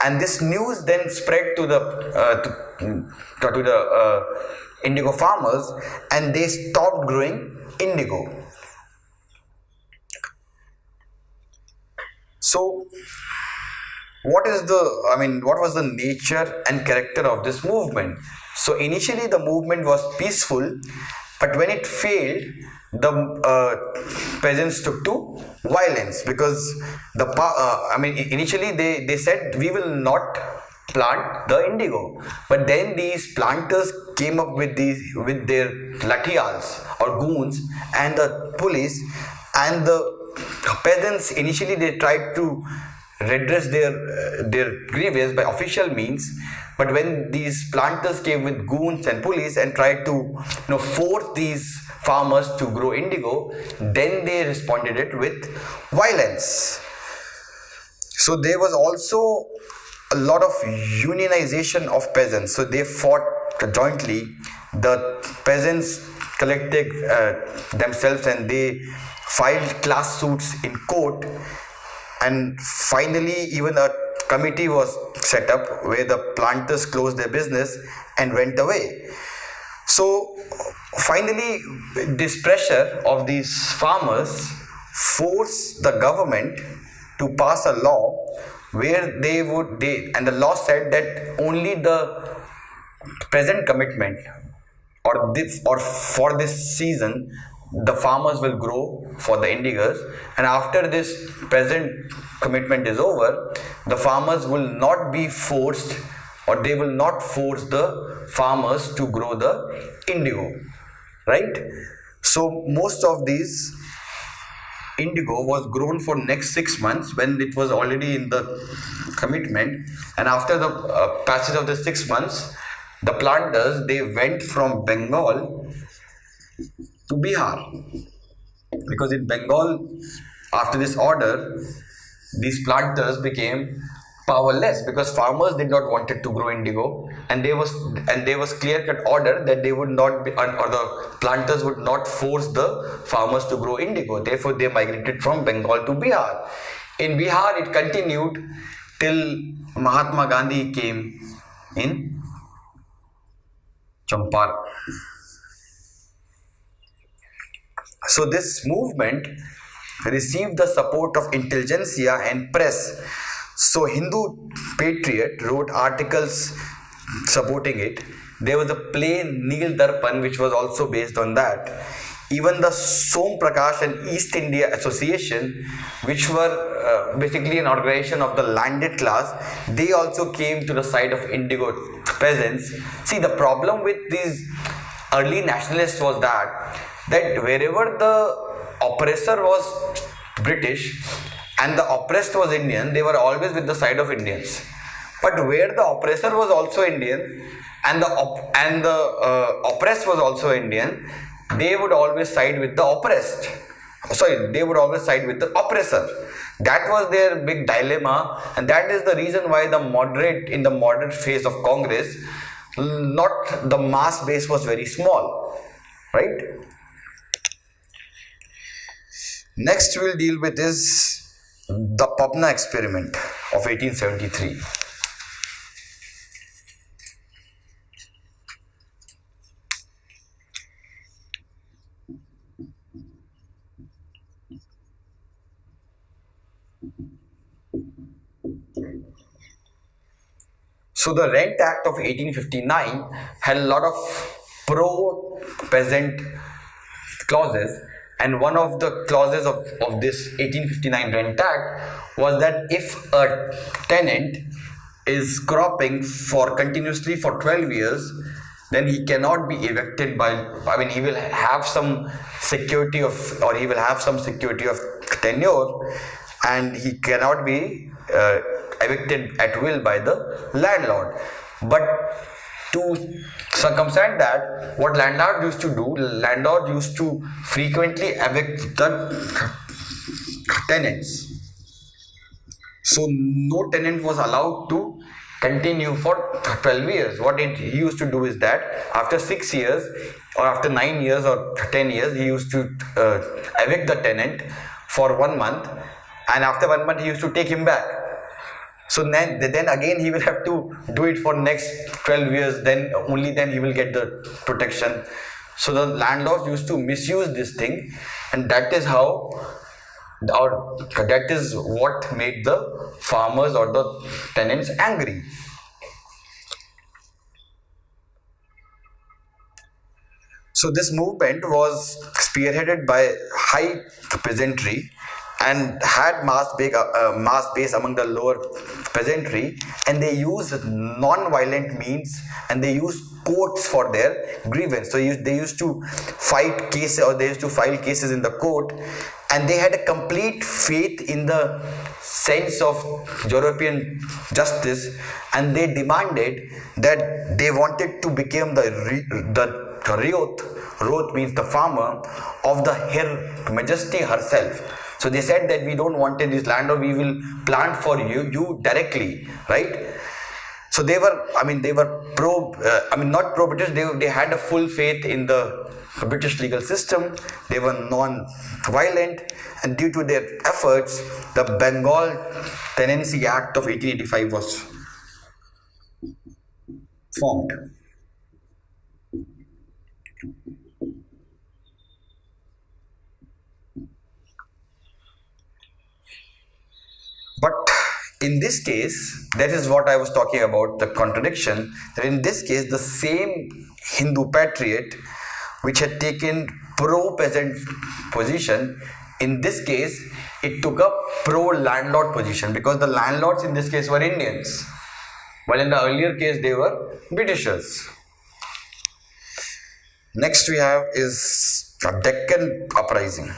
And this news then spread to the indigo farmers, and they stopped growing indigo. So what was the nature and character of this movement? So initially the movement was peaceful, but when it failed, the peasants took to violence, because initially they said we will not plant the indigo, but then these planters came up with their lathials or goons and the police, and the peasants initially they tried to redress their grievance by official means, but when these planters came with goons and police and tried to force these farmers to grow indigo, then they responded it with violence. So there was also a lot of unionization of peasants, so they fought jointly. The peasants collected themselves and they filed class suits in court, and finally even a committee was set up where the planters closed their business and went away. So finally this pressure of these farmers forced the government to pass a law where and the law said that only the present commitment or for this season the farmers will grow for the indigos, and after this present commitment is over, the farmers will not be forced, or they will not force the farmers to grow the indigo, right? So most of these indigo was grown for next 6 months when it was already in the commitment, and after the passage of the 6 months, the planters, they went from Bengal to Bihar, because in Bengal, after this order, these planters became powerless because farmers did not wanted to grow indigo, and there was clear-cut order that they would not be, or the planters would not force the farmers to grow indigo. Therefore, they migrated from Bengal to Bihar. In Bihar, it continued till Mahatma Gandhi came in Champaran. So this movement received the support of intelligentsia and press. So Hindu Patriot wrote articles supporting it. There was a play Neel Darpan which was also based on that. Even the Som Prakash and East India Association, which were basically an organization of the landed class, they also came to the side of indigo peasants. See, the problem with these early nationalists was that wherever the oppressor was British and the oppressed was Indian, they were always with the side of Indians. But where the oppressor was also Indian and the oppressed was also Indian, they would always side with the oppressed. They would always side with the oppressor. That was their big dilemma, and that is the reason why in the moderate phase of Congress, not the mass base was very small, right? Next we'll deal with is the Pabna experiment of 1873. So the Rent Act of 1859 had a lot of pro-peasant clauses, and one of the clauses of this 1859 Rent Act was that if a tenant is cropping for continuously for 12 years, then he cannot be evicted by, I mean, he will have some security of, or he will have some security of tenure, and he cannot be evicted at will by the landlord. But to circumvent that, what landlord used to frequently evict the tenants. So no tenant was allowed to continue for 12 years. What he used to do is that after 6 years or after 9 years or 10 years, he used to evict the tenant for 1 month, and after 1 month he used to take him back. So then again he will have to do it for next 12 years, then only then he will get the protection. So the landlords used to misuse this thing, and that is how, or that is what made the farmers or the tenants angry. So this movement was spearheaded by high peasantry and had mass base among the lower peasantry, and they used non-violent means, and they used courts for their grievance. So they used to fight cases, or they used to file cases in the court, and they had a complete faith in the sense of European justice, and they demanded that they wanted to become the Roth means the farmer of the Her Majesty herself. So they said that we don't want this land, or we will plant for you directly, right? So they were not pro-British, they had a full faith in the British legal system. They were non-violent, and due to their efforts, the Bengal Tenancy Act of 1885 was formed. But in this case, that is what I was talking about, the contradiction, that in this case, the same Hindu patriot which had taken pro-peasant position, in this case, it took a pro-landlord position, because the landlords in this case were Indians, while in the earlier case, they were Britishers. Next we have is the Deccan Uprising.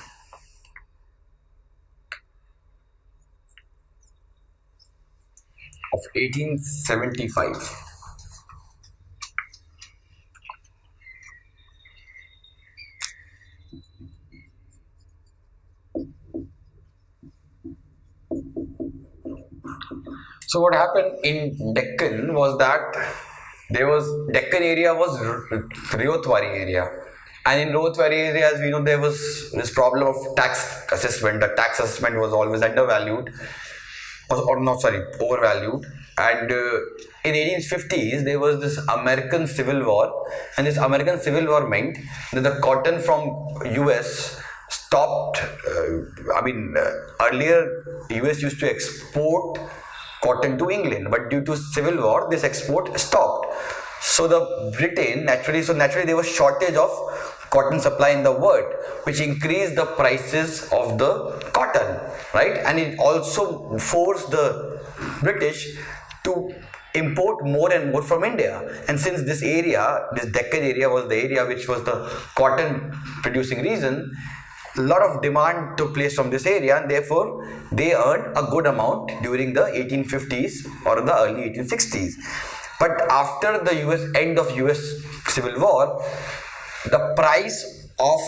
Of 1875. So what happened in Deccan was that Deccan area was Rayotwari area, and in Rayotwari area, as we know, there was this problem of tax assessment. The tax assessment was always undervalued, overvalued, and in 1850s there was this American Civil War, and this American Civil War meant that the cotton from US stopped. Earlier US used to export cotton to England, but due to Civil War this export stopped. So the Britain naturally there was shortage of cotton supply in the world, which increased the prices of the cotton, right? And it also forced the British to import more and more from India. And since this Deccan area was the area which was the cotton producing region, a lot of demand took place from this area, and therefore they earned a good amount during the 1850s or the early 1860s. But after the end of US Civil War, the price of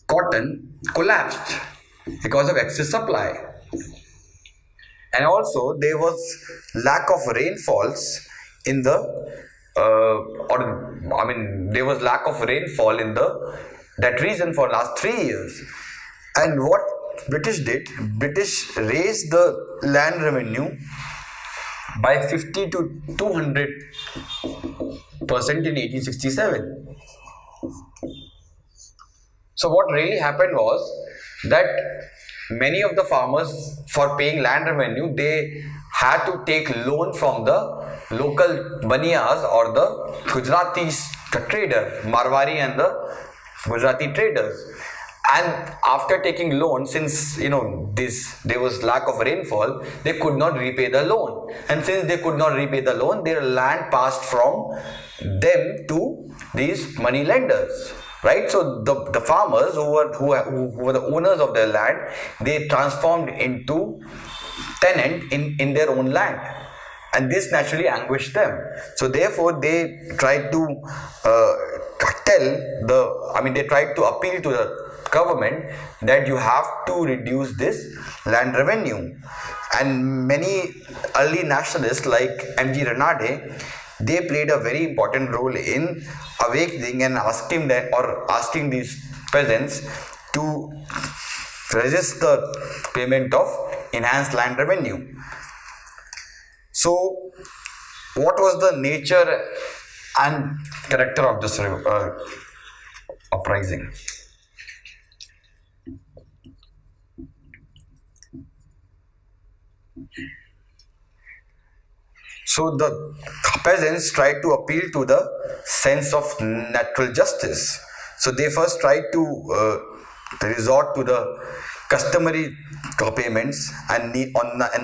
cotton collapsed because of excess supply, and also there was lack of rainfalls in the that region for last 3 years. And what British raised the land revenue by 50 to 200% in 1867. So what really happened was that many of the farmers, for paying land revenue, they had to take loan from the local baniyas or the Gujarati trader, Marwari and the Gujarati traders. And after taking loan, since there was lack of rainfall, they could not repay the loan. And since they could not repay the loan, their land passed from them to these money lenders. Right, so the farmers who were the owners of their land, they transformed into tenant in their own land, and this naturally anguished them. So therefore, they tried to they tried to appeal to the government that you have to reduce this land revenue. And many early nationalists like M.G. Renade, they played a very important role in awakening and asking these peasants to resist the payment of enhanced land revenue. So, what was the nature and character of this uprising? So the peasants tried to appeal to the sense of natural justice. So they first tried to resort to the customary payments and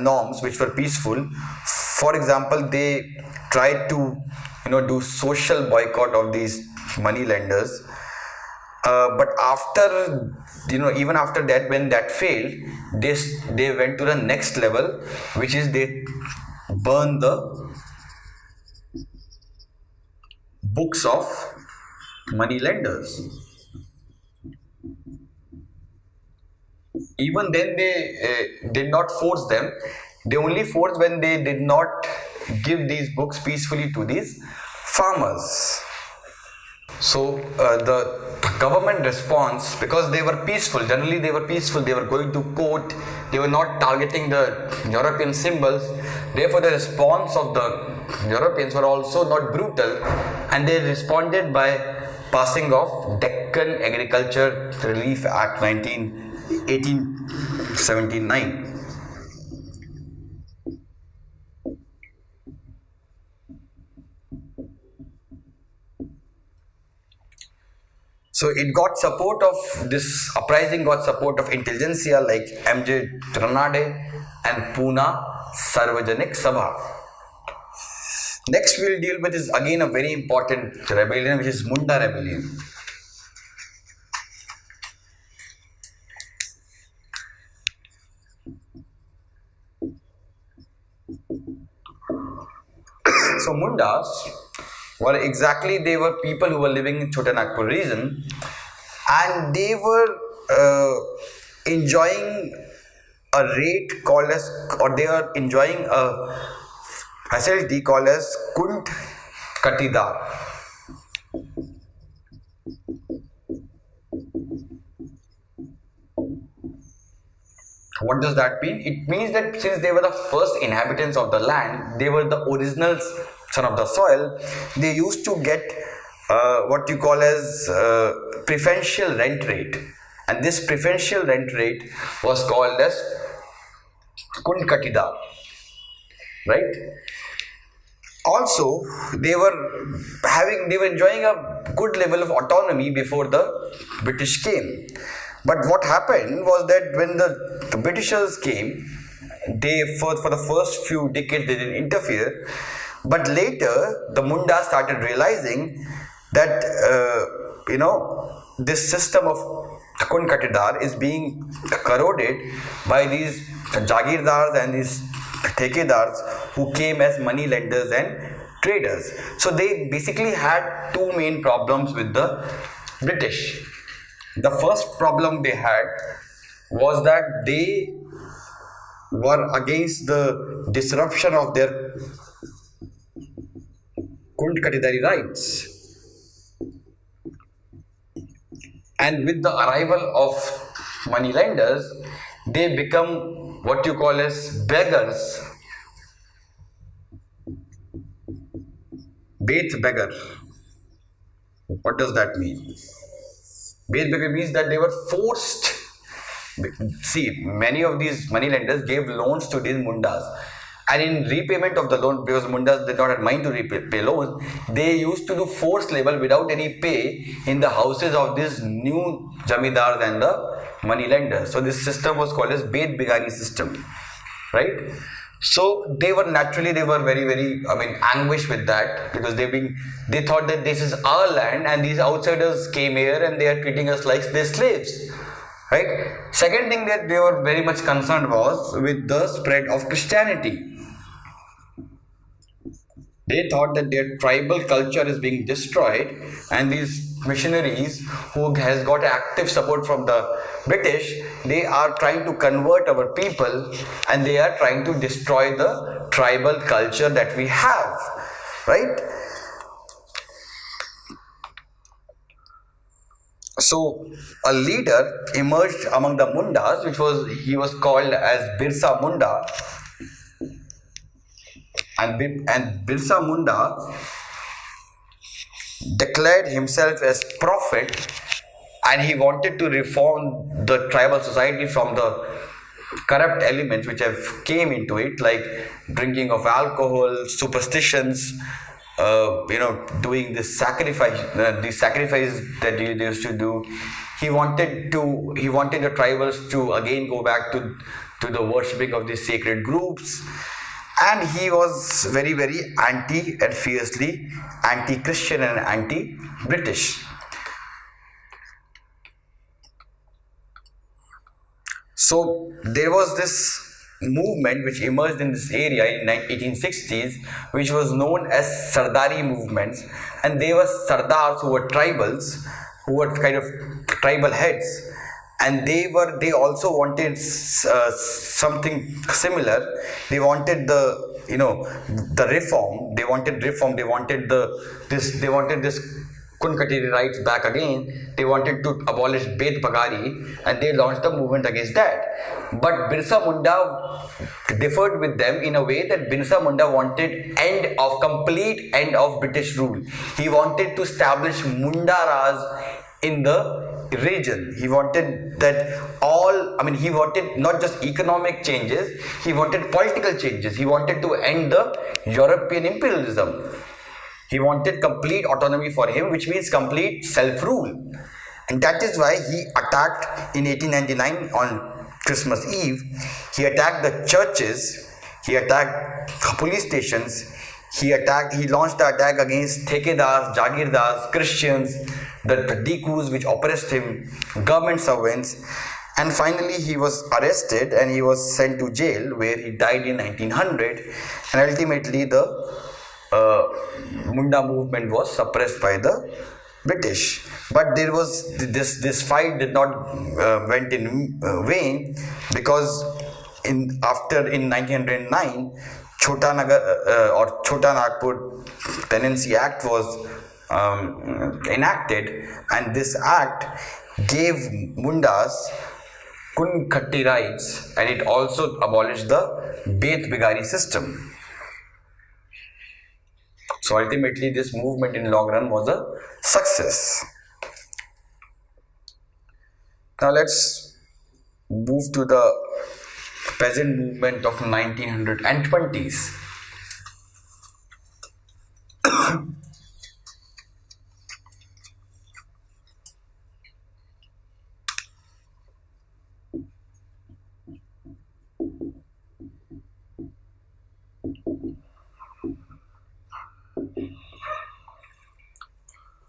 norms which were peaceful. For example, they tried to do social boycott of these money lenders. But after even after that, when that failed, they went to the next level, which is they burn the books of money lenders. Even then, they did not force them. They only forced when they did not give these books peacefully to these farmers. So the government response, because they were peaceful, generally they were peaceful, they were going to court, they were not targeting the European symbols. Therefore, the response of the Europeans were also not brutal, and they responded by passing off Deccan Agriculture Relief Act 1879. So it got support of this uprising, got support of intelligentsia like M.J. Renade and Pune Sarvajanik Sabha. Next we'll deal with is again a very important rebellion, which is Munda rebellion. So Mundas they were people who were living in Chotanagpur region, and they were enjoying a rate called as, or they are enjoying a facility called as Kunt Katidar. What does that mean? It means that since they were the first inhabitants of the land, they were the original son of the soil, they used to get what you call as preferential rent rate, and this preferential rent rate was called as Kunt Katidar, right? Also, they were enjoying a good level of autonomy before the British came. But what happened was that when the Britishers came, they for the first few decades they didn't interfere. But later, the Munda started realizing that this system of Kunt Katidar is being corroded by these Jagirdars and these Thekedars who came as money lenders and traders. So they basically had two main problems with the British. The first problem they had was that they were against the disruption of their Kunt Katidari rights. And with the arrival of money lenders, they become what you call as beggars. Beth beggar. What does that mean? Beth beggar means that they were forced. See, many of these money lenders gave loans to these mundas, And in repayment of the loan, because Mundas did not have mind to repay loans, they used to do forced labor without any pay in the houses of these new jamidars and the money lenders. So this system was called as Bed Bigari system, right? So they were very anguished with that, because they thought that this is our land and these outsiders came here and they are treating us like they're slaves, right? Second thing that they were very much concerned was with the spread of Christianity. They thought that their tribal culture is being destroyed, and these missionaries who has got active support from the British, they are trying to convert our people and they are trying to destroy the tribal culture that we have, right? So a leader emerged among the Mundas, he was called as Birsa Munda. And Birsa Munda declared himself as prophet, and he wanted to reform the tribal society from the corrupt elements which have came into it, like drinking of alcohol, superstitions, doing this sacrifice, the sacrifice that they used to do. He wanted the tribals to again go back to the worshipping of these sacred groups. And he was very, very anti and fiercely anti-Christian and anti-British. So there was this movement which emerged in this area in 1860s, which was known as Sardari movements, and they were Sardars who were tribals, who were kind of tribal heads, and they also wanted something similar. They wanted the reform. They wanted this Kunkatiri rights back again. They wanted to abolish Bed Bagari, and they launched a movement against that. But Birsa Munda differed with them in a way that Birsa Munda wanted complete end of British rule. He wanted to establish Munda Raj in the region. He wanted he wanted not just economic changes, he wanted political changes. He wanted to end the European imperialism. He wanted complete autonomy for him, which means complete self-rule. And that is why he attacked in 1899 on Christmas Eve. He attacked the churches, he attacked police stations, he launched the attack against Thekedars, Jagirdars, Christians, the Dikus which oppressed him, government servants, and finally he was arrested and he was sent to jail, where he died in 1900, and ultimately the Munda movement was suppressed by the British. But there was this fight did not went in vain, because in 1909 Chota Nagpur Tenancy Act was enacted, and this act gave Mundas Kunkatti rights, and it also abolished the Beth Bigari system. So ultimately this movement in long run was a success. Now let's move to the peasant movement of 1920s.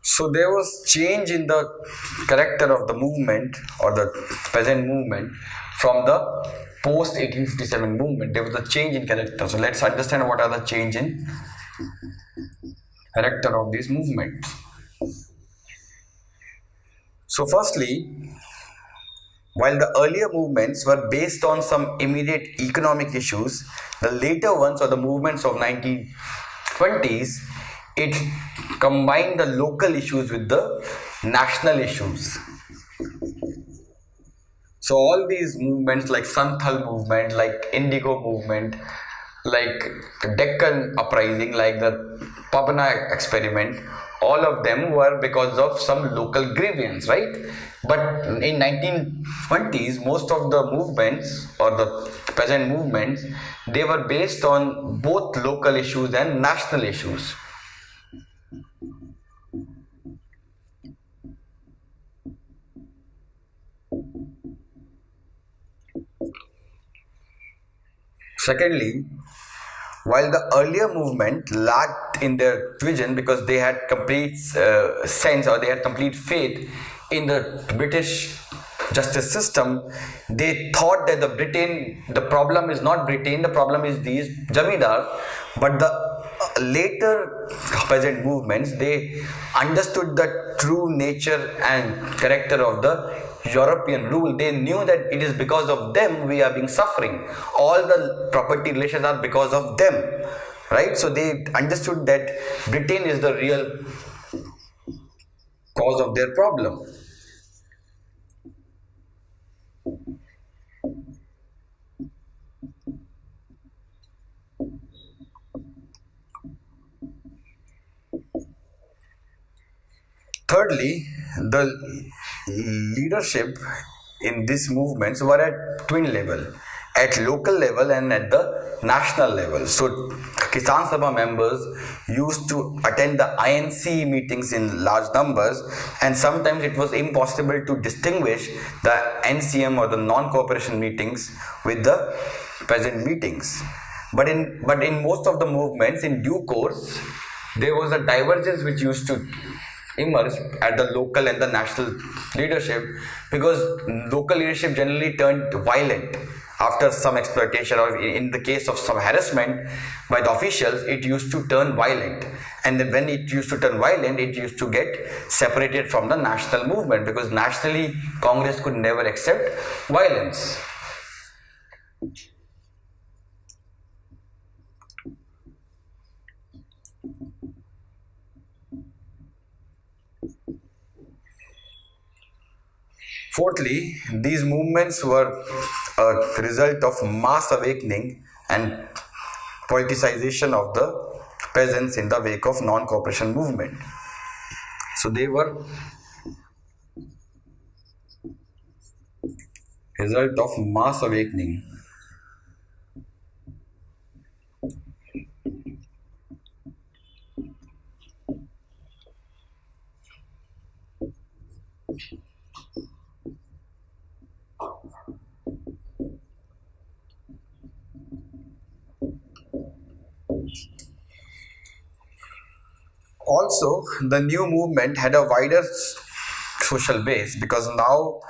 So there was change in the character of the movement, or the peasant movement, from the post 1857 movement. There was a change in character. So let's understand what are the change in character of these movements. So firstly, while the earlier movements were based on some immediate economic issues, the later ones, or the movements of 1920s, it combined the local issues with the national issues. So all these movements like Santhal movement, like Indigo movement, like Deccan uprising, like the Pabna experiment, all of them were because of some local grievance, right? But in 1920s, most of the movements or the peasant movements, they were based on both local issues and national issues. Secondly, while the earlier movement lacked in their vision because they had complete sense or they had complete faith in the British justice system, they thought that the problem is not Britain, the problem is these Jamidars. But the later peasant movements, they understood the true nature and character of the European rule. They knew that it is because of them we are being suffering. All the property relations are because of them, right? So they understood that Britain is the real cause of their problem. Thirdly, the leadership in these movements were at twin level, at local level and at the national level. So Kisan Sabha members used to attend the INC meetings in large numbers, and sometimes it was impossible to distinguish the NCM or the non-cooperation meetings with the peasant meetings. But in most of the movements, in due course, there was a divergence which used to emerge at the local and the national leadership, because local leadership generally turned violent after some exploitation, or in the case of some harassment by the officials, it used to turn violent. And then when it used to turn violent, it used to get separated from the national movement, because nationally Congress could never accept violence. Fourthly, these movements were a result of mass awakening and politicization of the peasants in the wake of non-cooperation movement. So they were result of mass awakening. Also, the new movement had a wider social base, because now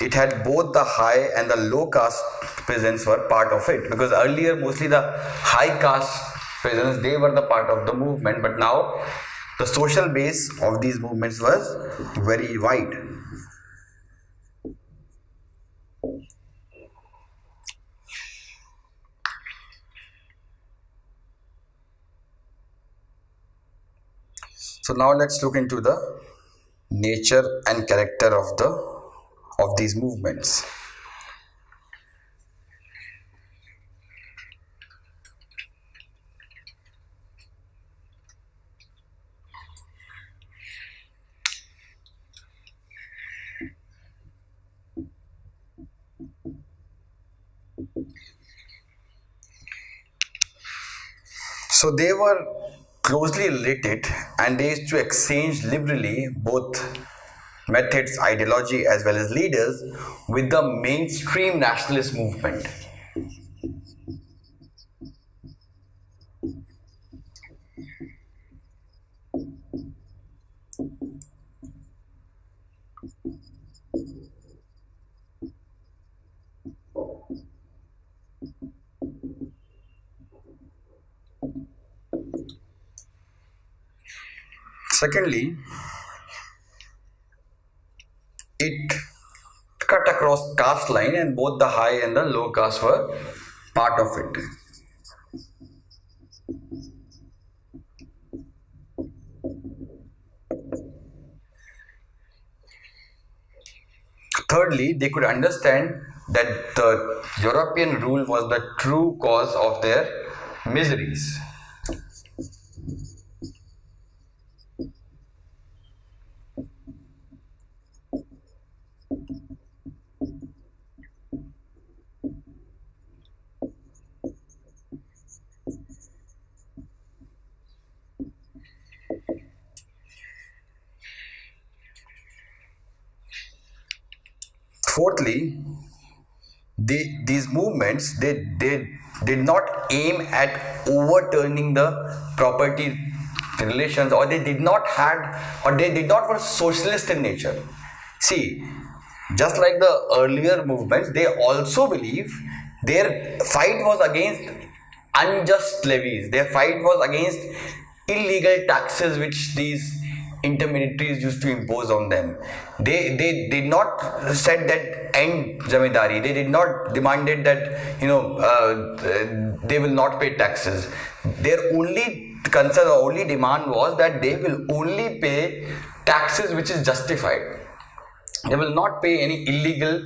it had both the high and the low caste peasants were part of it. Because earlier, mostly the high caste peasants, they were the part of the movement, but now the social base of these movements was very wide. So now let's look into the nature and character of these movements. So they were closely related, and they used to exchange liberally both methods, ideology as well as leaders with the mainstream nationalist movement. Secondly, it cut across caste line, and both the high and the low caste were part of it. Thirdly, they could understand that the European rule was the true cause of their miseries. Fourthly, these movements, they did not aim at overturning the property relations, or they did not had, or they did not were socialist in nature. See, just like the earlier movements, they also believe their fight was against unjust levies. Their fight was against illegal taxes which these intermediaries used to impose on them. They did not said that end zamindari. They did not demanded that they will not pay taxes. Their only concern or only demand was that they will only pay taxes which is justified. They will not pay any illegal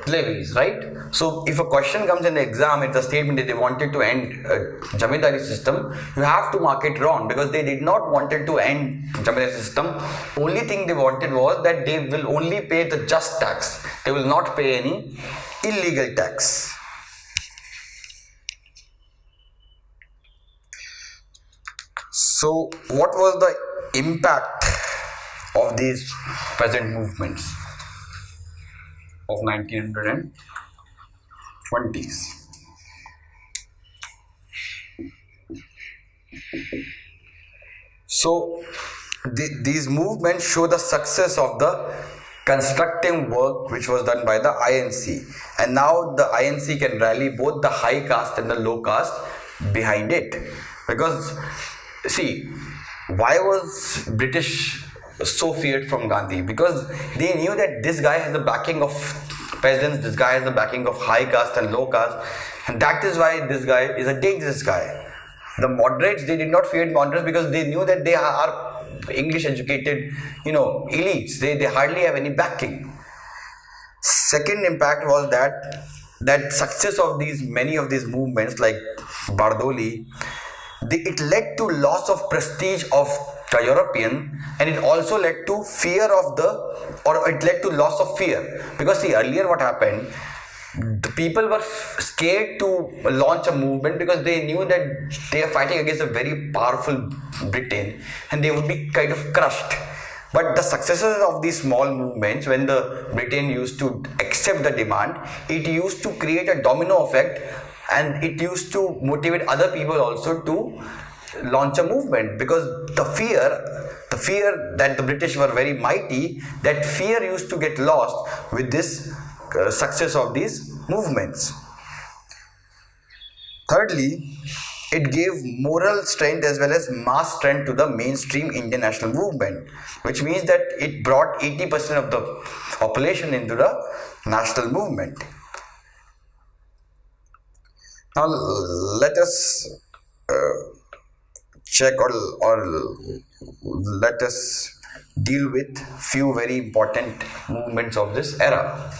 levies, right? So if a question comes in the exam, it's a statement that they wanted to end Jamindari system, you have to mark it wrong, because they did not wanted to end Jamindari system. Only thing they wanted was that they will only pay the just tax. They will not pay any illegal tax. So what was the impact of these peasant movements of 1920s? So these movements show the success of the constructive work which was done by the INC, and now the INC can rally both the high caste and the low caste behind it. Because see, why was British so feared from Gandhi? Because they knew that this guy has the backing of peasants, this guy has the backing of high caste and low caste, and that is why this guy is a dangerous guy. The moderates, they did not fear moderates because they knew that they are English educated, elites. They hardly have any backing. Second impact was that success of many of these movements like Bardoli, it led to loss of prestige of the European, and it also led to it led to loss of fear. Because see, earlier what happened, the people were scared to launch a movement because they knew that they are fighting against a very powerful Britain and they would be kind of crushed. But the successes of these small movements, when the Britain used to accept the demand, it used to create a domino effect, and it used to motivate other people also to launch a movement. Because the fear that the British were very mighty, that fear used to get lost with this success of these movements. Thirdly, it gave moral strength as well as mass strength to the mainstream Indian national movement, which means that it brought 80% of the population into the national movement. Now let us check or let us deal with few very important movements of this era.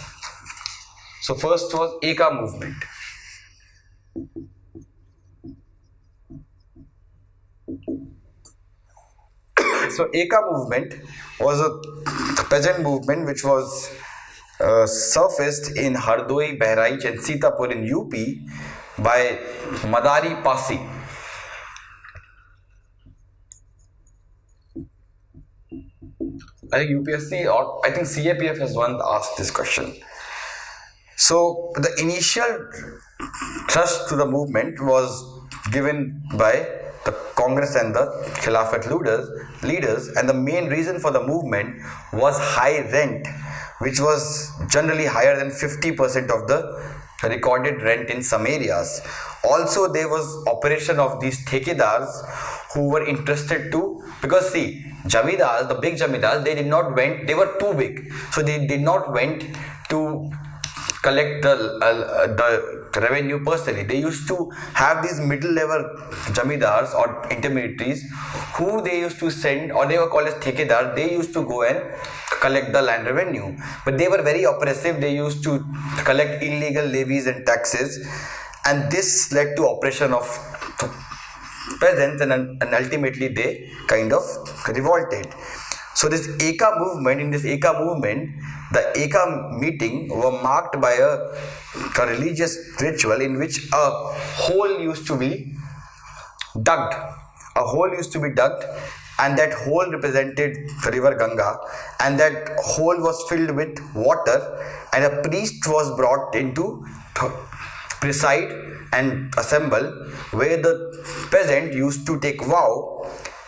So first was Eka movement. So Eka movement was a peasant movement which was surfaced in Hardoi, Bahraich and Sitapur in UP by Madari Pasi. I think UPSC or I think CAPF has once asked this question. So the initial thrust to the movement was given by the Congress and the Khilafat leaders, and the main reason for the movement was high rent, which was generally higher than 50% of the recorded rent in some areas. Also, there was operation of these thekedars who were interested to, because see, jamidars, the big jamidars, they were too big, so they did not went to collect the revenue personally. They used to have these middle level jamidars or intermediaries who they used to send, or they were called as thekedar. They used to go and collect the land revenue, but they were very oppressive. They used to collect illegal levies and taxes, and this led to oppression of peasants, and ultimately they kind of revolted. So this Eka movement, the Eka meeting were marked by a religious ritual in which a hole used to be dug. and that hole represented the river Ganga, and that hole was filled with water, and a priest was brought into preside and assemble, where the peasant used to take vow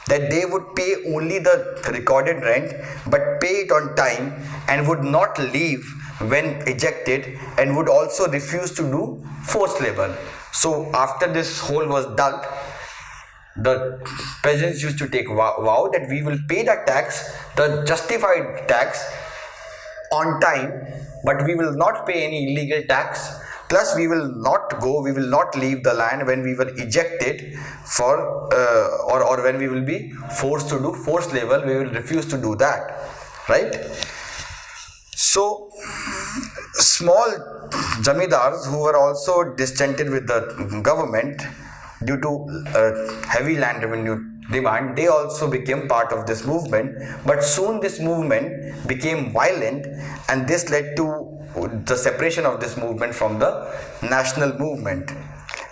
that they would pay only the recorded rent but pay it on time, and would not leave when ejected, and would also refuse to do forced labor. So after this hole was dug, the peasants used to take vow that we will pay the tax, the justified tax, on time, but we will not pay any illegal tax. Plus, we will not leave the land when we were ejected for or when we will be forced to do forced labor. We will refuse to do that, right? So, small jamidars who were also discontented with the government due to heavy land revenue demand, they also became part of this movement. But soon this movement became violent, and this led to the separation of this movement from the national movement.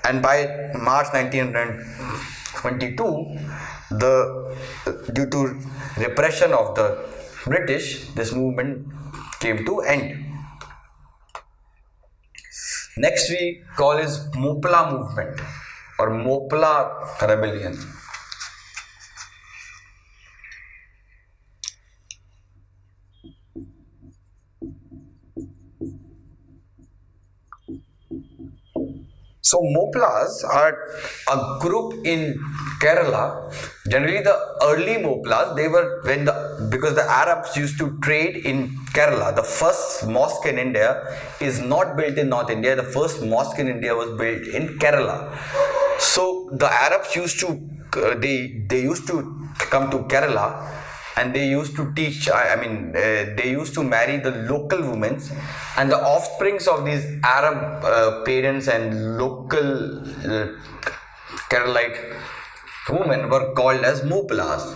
And by March 1922, due to repression of the British, this movement came to end. Next we call is Mopla movement or Mopla rebellion. So Moplas are a group in Kerala. Generally, the early Moplas, they were because the Arabs used to trade in Kerala. The first mosque in India is not built in North India. The first mosque in India was built in Kerala. So the Arabs used to they used to come to Kerala, and they used to teach, they used to marry the local women, and the offsprings of these Arab parents and local Keralite women were called as Moplas.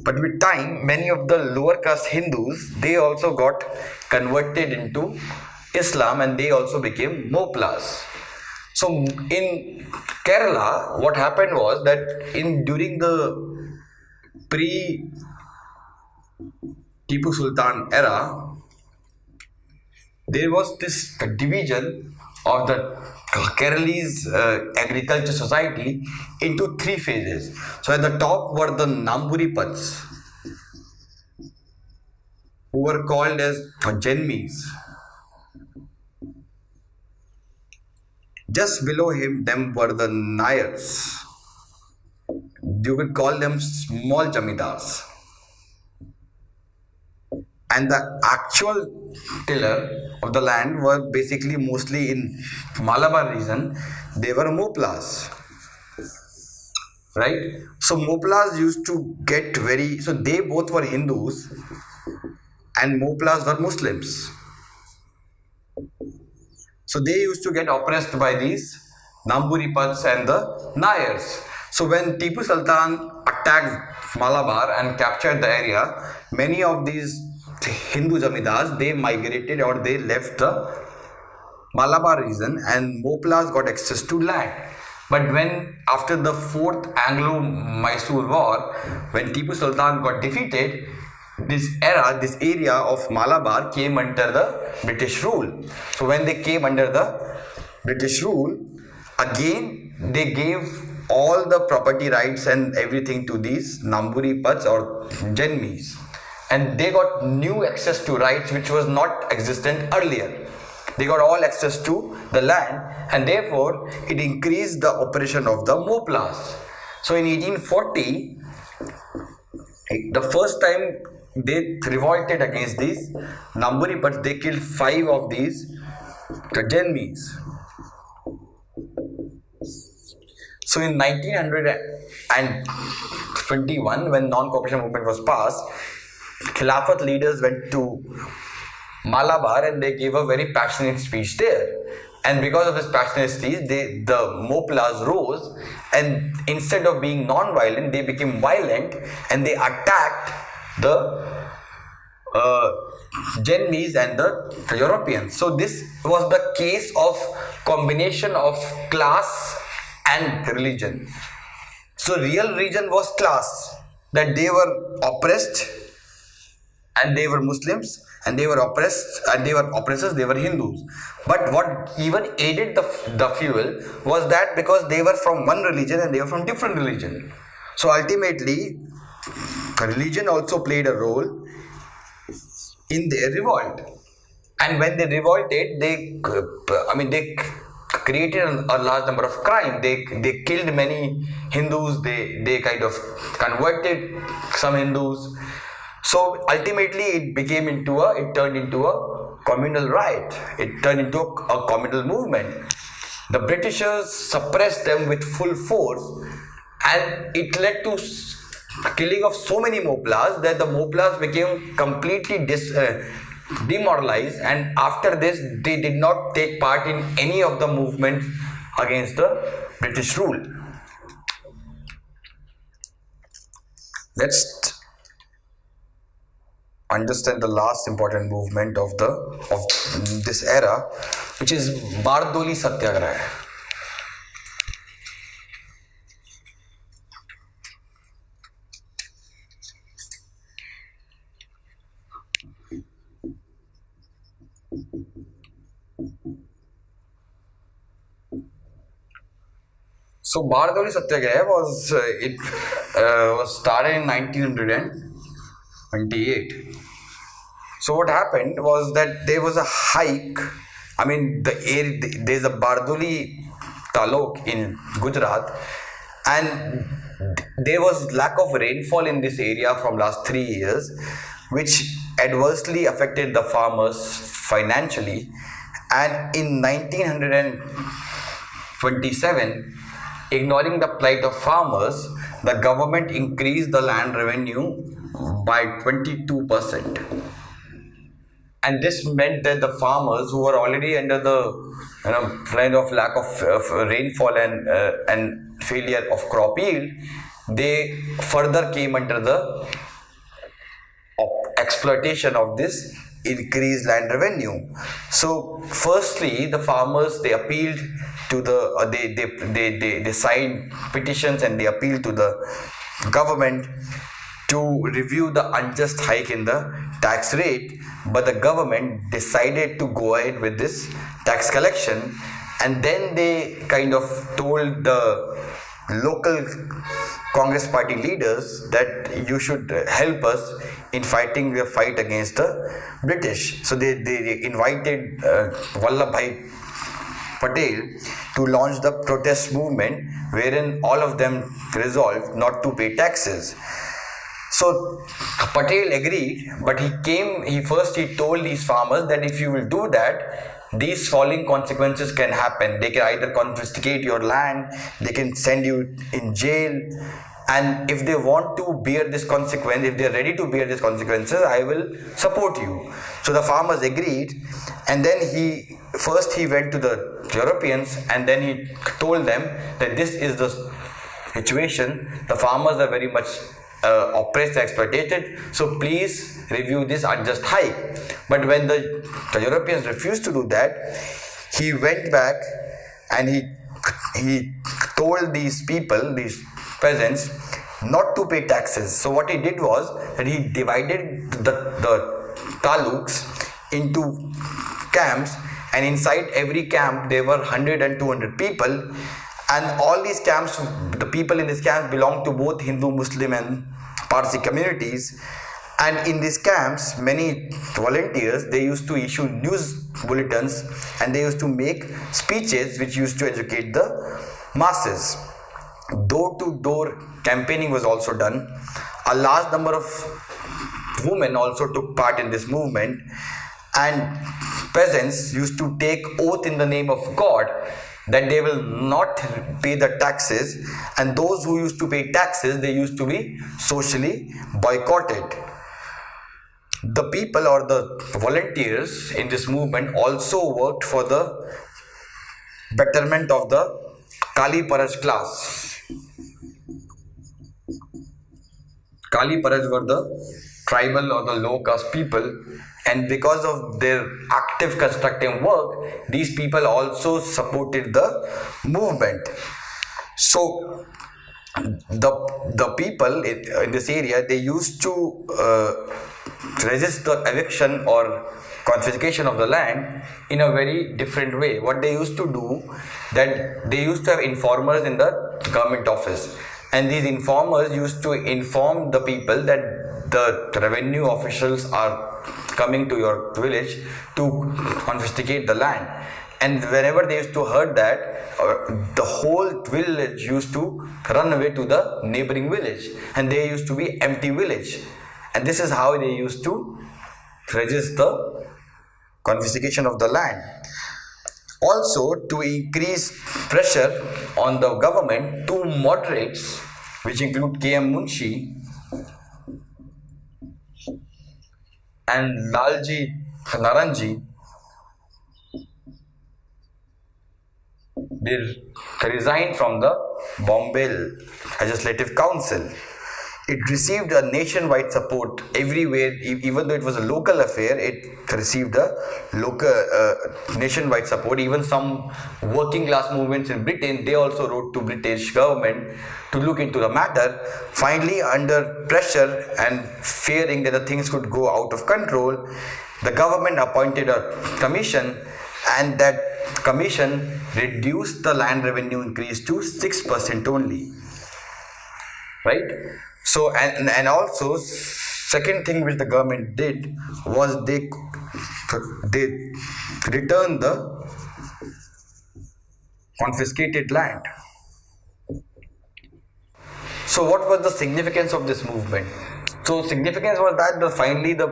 But with time, many of the lower caste Hindus, they also got converted into Islam, and they also became Moplas. So in Kerala, what happened was that during the pre-Tipu Sultan era, there was this division of the Kerala's agriculture society into three phases. So at the top were the Namburipats, who were called as Janmis. Just below them were the Nayars. You could call them small jamidars. And the actual tiller of the land were basically mostly in Malabar region. They were Moplas, right? So Moplas used to get so they both were Hindus, and Moplas were Muslims. So they used to get oppressed by these Namburipats and the Nayars. So when Tipu Sultan attacked Malabar and captured the area, many of these Hindu jamidars, they migrated or they left the Malabar region, and Moplas got access to land. But when after the 4th Anglo-Mysore War, when Tipu Sultan got defeated, this area of Malabar came under the British rule. So when they came under the British rule, again they gave all the property rights and everything to these Namburipats or Janmis, and they got new access to rights which was not existent earlier. They got all access to the land, and therefore it increased the oppression of the Moplas. So in 1840, the first time they revolted against these Namburipats, they killed 5 of these Janmis. So in 1921, when non-cooperation movement was passed, Khilafat leaders went to Malabar and they gave a very passionate speech there. And because of this passionate speech, the Moplas rose, and instead of being non-violent, they became violent, and they attacked the Janmis and the Europeans. So this was the case of combination of class and religion. So real reason was class, that they were oppressed and they were Muslims, and they were oppressed and they were oppressors, they were Hindus. But what even aided the fuel was that because they were from one religion and they were from different religion. So ultimately, religion also played a role in their revolt. And when they revolted, they created a large number of crime. They killed many Hindus. They kind of converted some Hindus. So ultimately, it turned into a communal riot. It turned into a communal movement. The Britishers suppressed them with full force, and it led to killing of so many Moplas that the Moplas became completely demoralized, and after this they did not take part in any of the movement against the British rule. Let's understand the last important movement of this era, which is Bardoli Satyagraha. So Bardoli Satyagraha was started in 1928. So what happened was that there was a hike. I mean, there's a Bardoli taluk in Gujarat, and there was lack of rainfall in this area from last 3 years, which adversely affected the farmers financially. And in 1927, ignoring the plight of farmers, the government increased the land revenue by 22%. And this meant that the farmers who were already under the kind of lack of rainfall and failure of crop yield, they further came under the exploitation of this increased land revenue. So firstly, the farmers, they appealed to they signed petitions and they appealed to the government to review the unjust hike in the tax rate, but the government decided to go ahead with this tax collection, and then they kind of told the local Congress party leaders that you should help us in fighting the fight against the British. So they invited Vallabhbhai Patel to launch the protest movement, wherein all of them resolved not to pay taxes. So Patel agreed, but he told these farmers that if you will do that, these following consequences can happen. They can either confiscate your land, they can send you in jail, and if they want to bear this consequence, if they are ready to bear these consequences, I will support you. So the farmers agreed, and then he went to the Europeans, and then he told them that this is the situation. The farmers are very much oppressed, exploited, so please review this unjust hike. But when the Europeans refused to do that, he went back and he told these people, these peasants, not to pay taxes. So what he did was that he divided the taluks into camps, and inside every camp there were 100 and 200 people, and all these camps, the people in these camps belonged to both Hindu, Muslim and Parsi communities. And in these camps, many volunteers, they used to issue news bulletins, and they used to make speeches which used to educate the masses. Door-to-door campaigning was also done. A large number of women also took part in this movement, and peasants used to take oath in the name of God that they will not pay the taxes, and those who used to pay taxes, they used to be socially boycotted. The people or the volunteers in this movement also worked for the betterment of the Kali Paraj class. Kali Paraj were the tribal or the low caste people, and because of their active constructive work, these people also supported the movement. So the people in this area, they used to resist the eviction or confiscation of the land in a very different way. What they used to do, that they used to have informers in the government office, and these informers used to inform the people that the revenue officials are coming to your village to confiscate the land. And whenever they used to heard that, the whole village used to run away to the neighboring village, and they used to be empty village. And this is how they used to resist the confiscation of the land. Also, to increase pressure on the government, two moderates, which include K.M. Munshi and Lalji Naranji, they resigned from the Bombay Legislative Council. It received a nationwide support everywhere, even though it was a local affair. It received a local nationwide support. Even some working class movements in Britain, they also wrote to British government to look into the matter. Finally, under pressure and fearing that the things could go out of control, the government appointed a commission, and that commission reduced the land revenue increase to 6% only, right? So and also, second thing which the government did was they returned the confiscated land. So what was the significance of this movement? So significance was that finally the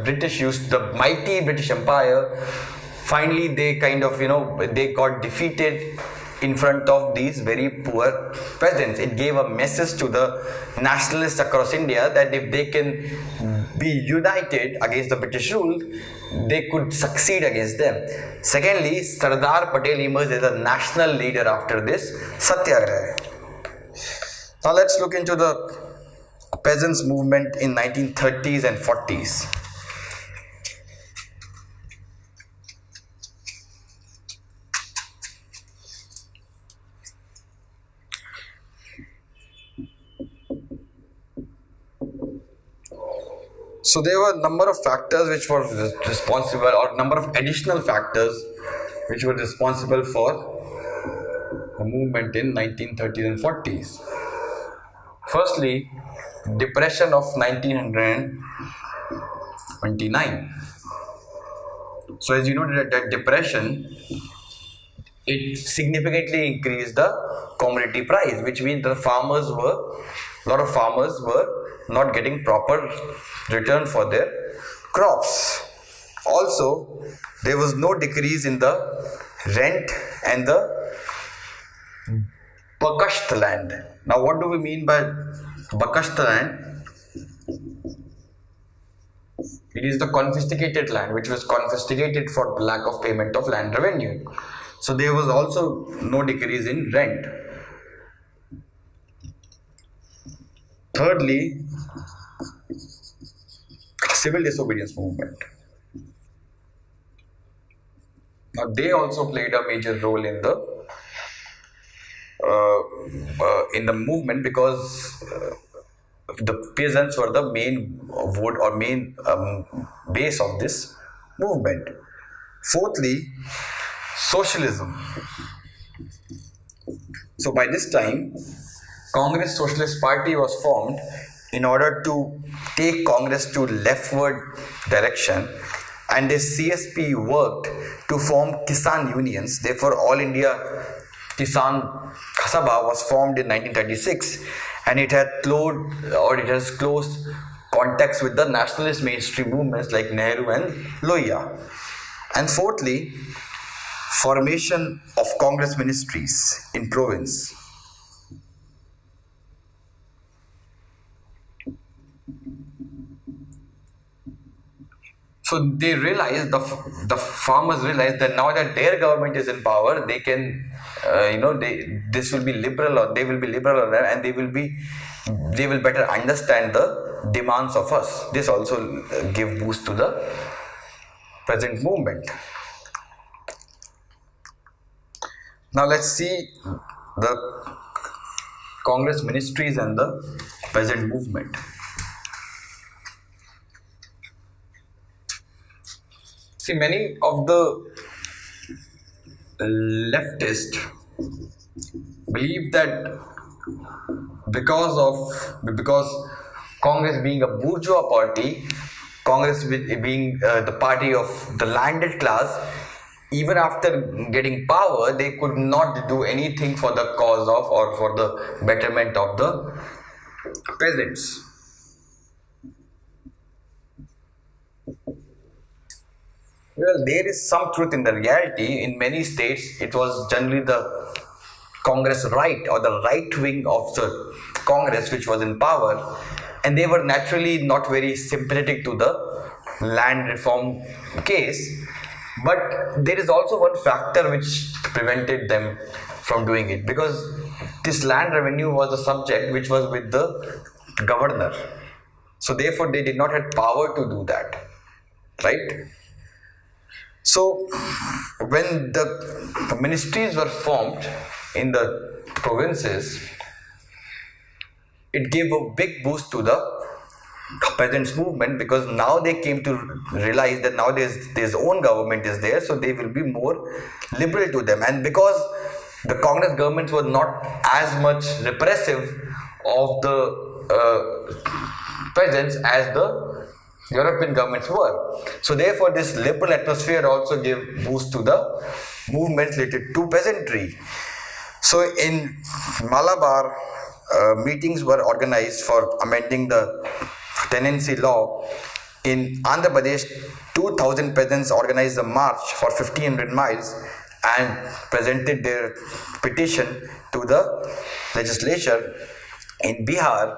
British used the mighty British Empire. Finally, they kind of, they got defeated in front of these very poor peasants. It gave a message to the nationalists across India that if they can be united against the British rule, they could succeed against them. Secondly, Sardar Patel emerged as a national leader after this satyagraha. Now let's look into the peasants movement in 1930s and 40s. So there were a number of factors which were responsible, or number of additional factors which were responsible for the movement in 1930s and 40s. Firstly, depression of 1929. So as you know, that depression, it significantly increased the commodity price, which means a lot of farmers were not getting proper return for their crops. Also, there was no decrease in the rent and the bakasht land. Now, what do we mean by bakasht land? It is the confiscated land which was confiscated for lack of payment of land revenue. So there was also no decrease in rent. Thirdly, civil disobedience movement. Now they also played a major role in the movement, because the peasants were the main vote or main base of this movement. Fourthly, socialism. So by this time, Congress Socialist Party was formed in order to take Congress to leftward direction, and the CSP worked to form Kisan unions. Therefore, All India Kisan Sabha was formed in 1936, and it has close contacts with the nationalist mainstream movements like Nehru and Lohiya. And fourthly, formation of Congress ministries in province. So they realized, the farmers realized that now that their government is in power, they can, this will be liberal, or they will be liberal, and they will better understand the demands of us. This also gave boost to the present movement. Now let's see the Congress ministries and the peasant movement. See, many of the leftists believe that because Congress being a bourgeois party, Congress being the party of the landed class, even after getting power, they could not do anything for the cause of or for the betterment of the peasants. Well, there is some truth in the reality. In many states, it was generally the Congress right or the right wing of the Congress which was in power, and they were naturally not very sympathetic to the land reform case. But there is also one factor which prevented them from doing it, because this land revenue was a subject which was with the governor. So therefore they did not have power to do that, right? So when the ministries were formed in the provinces, it gave a big boost to the peasants movement, because now they came to realize that now there's own government is there, so they will be more liberal to them. And because the Congress government was not as much repressive of the peasants as the European governments were, so therefore this liberal atmosphere also gave boost to the movements related to peasantry. So in Malabar, meetings were organized for amending the tenancy law. In Andhra Pradesh, 2,000 peasants organized a march for 1,500 miles and presented their petition to the legislature. In Bihar,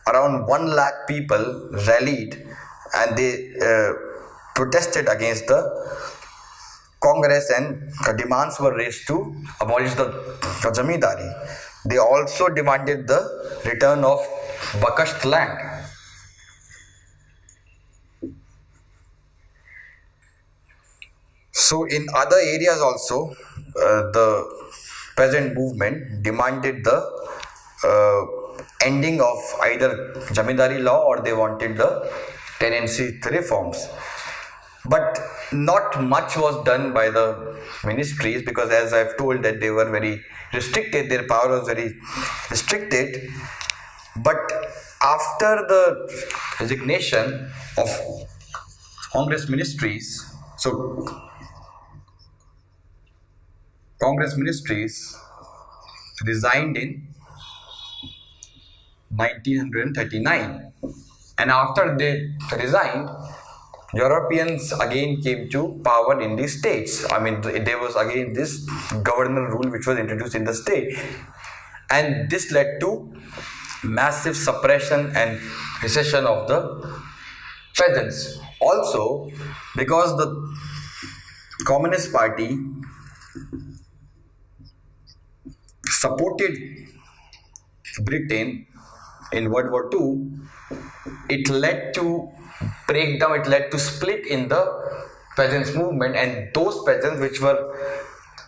around 1 lakh people rallied and they protested against the Congress, and demands were raised to abolish the Zamindari. They also demanded the return of Bakasht land. So in other areas also, the peasant movement demanded the ending of either Zamindari law, or they wanted the tenancy reforms. But not much was done by the ministries, because as I've told that they were very restricted, their power was very restricted. But after the resignation of Congress ministries, so Congress ministries resigned in 1939, and after they resigned, Europeans again came to power in the states. I mean, there was again this governor rule which was introduced in the state, and this led to massive suppression and recession of the peasants. Also, because the Communist Party supported Britain in World War II, it led to breakdown, it led to split in the peasants movement, and those peasants which were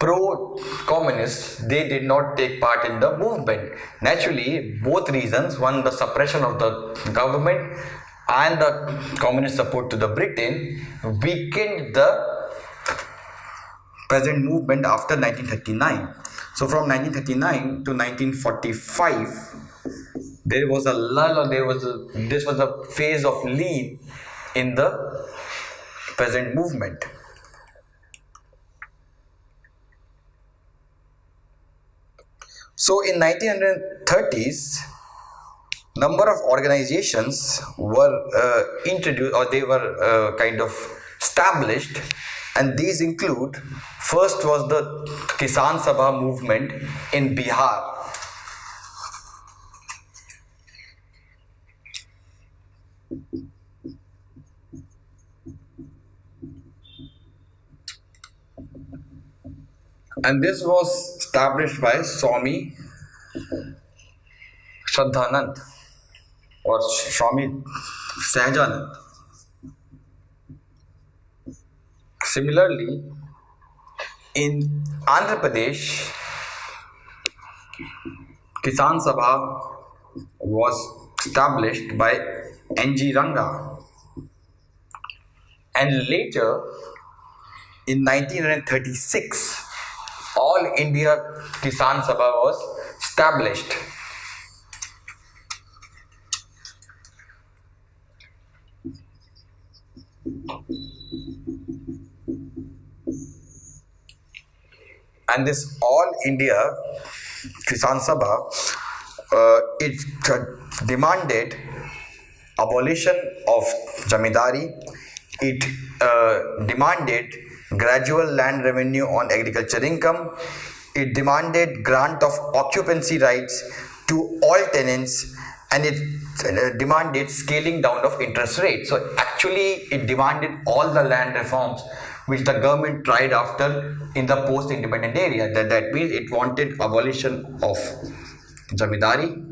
pro-communist, they did not take part in the movement. Naturally, both reasons, one, the suppression of the government and the communist support to the Britain, weakened the peasant movement after 1939. So from 1939 to 1945, there was a lull, or this was a phase of lean in the peasant movement. So in 1930s, number of organizations were introduced, or they were kind of established, and these include, first was the Kisan Sabha movement in Bihar. And this was established by Swami Shraddhanand or Swami Sahajanand. Similarly, in Andhra Pradesh, Kisan Sabha was established by N.G. Ranga, and later in 1936 All India Kisan Sabha was established. And this All India Kisan Sabha, it demanded abolition of Jamidari. It demanded gradual land revenue on agriculture income. It demanded grant of occupancy rights to all tenants, and it demanded scaling down of interest rates. So actually it demanded all the land reforms which the government tried after in the post-independent area. That means it wanted abolition of Jamidari.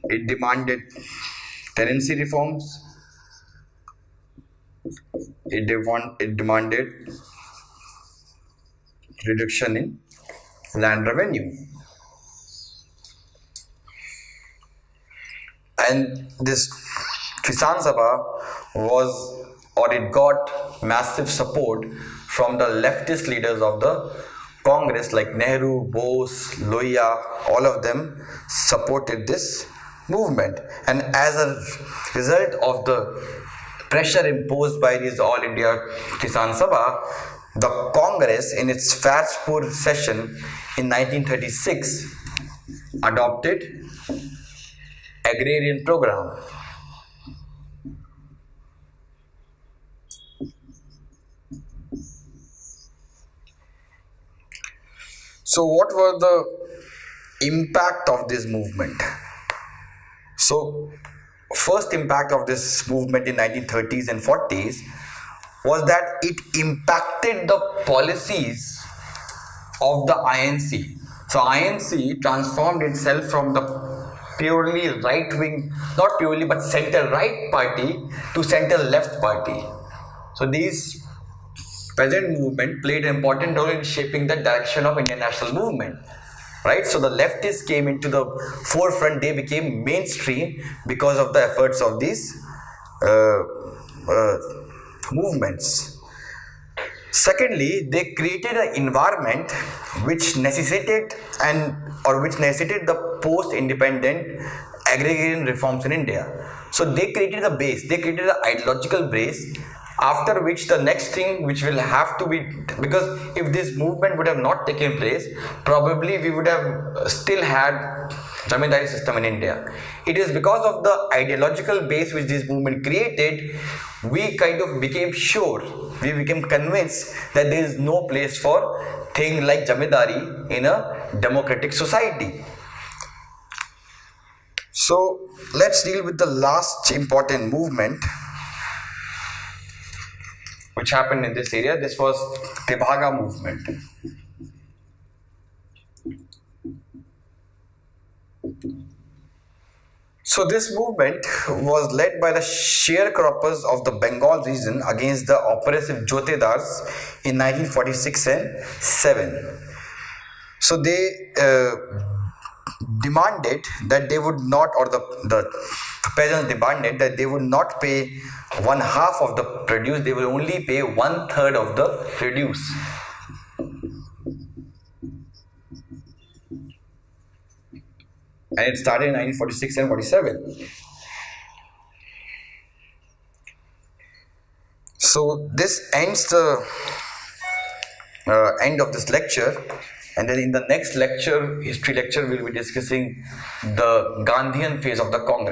It demanded tenancy reforms. It demanded reduction in land revenue. And this Kisan Sabha it got massive support from the leftist leaders of the Congress like Nehru, Bose, Lohia. All of them supported this movement, and as a result of the pressure imposed by this All India Kisan Sabha, the Congress in its Firstpur session in 1936 adopted agrarian program. So what were the impact of this movement? So first impact of this movement in 1930s and 40s was that it impacted the policies of the INC. So INC transformed itself from the purely right wing, not purely but center right party to center left party. So these peasant movement played an important role in shaping the direction of Indian national movement. Right, so the leftists came into the forefront. They became mainstream because of the efforts of these movements. Secondly, they created an environment which necessitated the post-independent agrarian reforms in India. So they created a base. They created an ideological base, after which the next thing which will have to be, because if this movement would have not taken place, probably we would have still had Jamindari system in India. It is because of the ideological base which this movement created, we kind of became sure, we became convinced that there is no place for thing like Jamindari in a democratic society. So let's deal with the last important movement which happened in this area. This was Tebhaga movement. So this movement was led by the sharecroppers of the Bengal region against the oppressive Jotedars in 1946 and 7. So they demanded that they would not, or the peasants demanded that they would not pay 1/2 of the produce, they will only pay 1/3 of the produce. And it started in 1946 and 47. So this ends the end of this lecture. And then in the next lecture, history lecture, we'll be discussing the Gandhian phase of the Congress.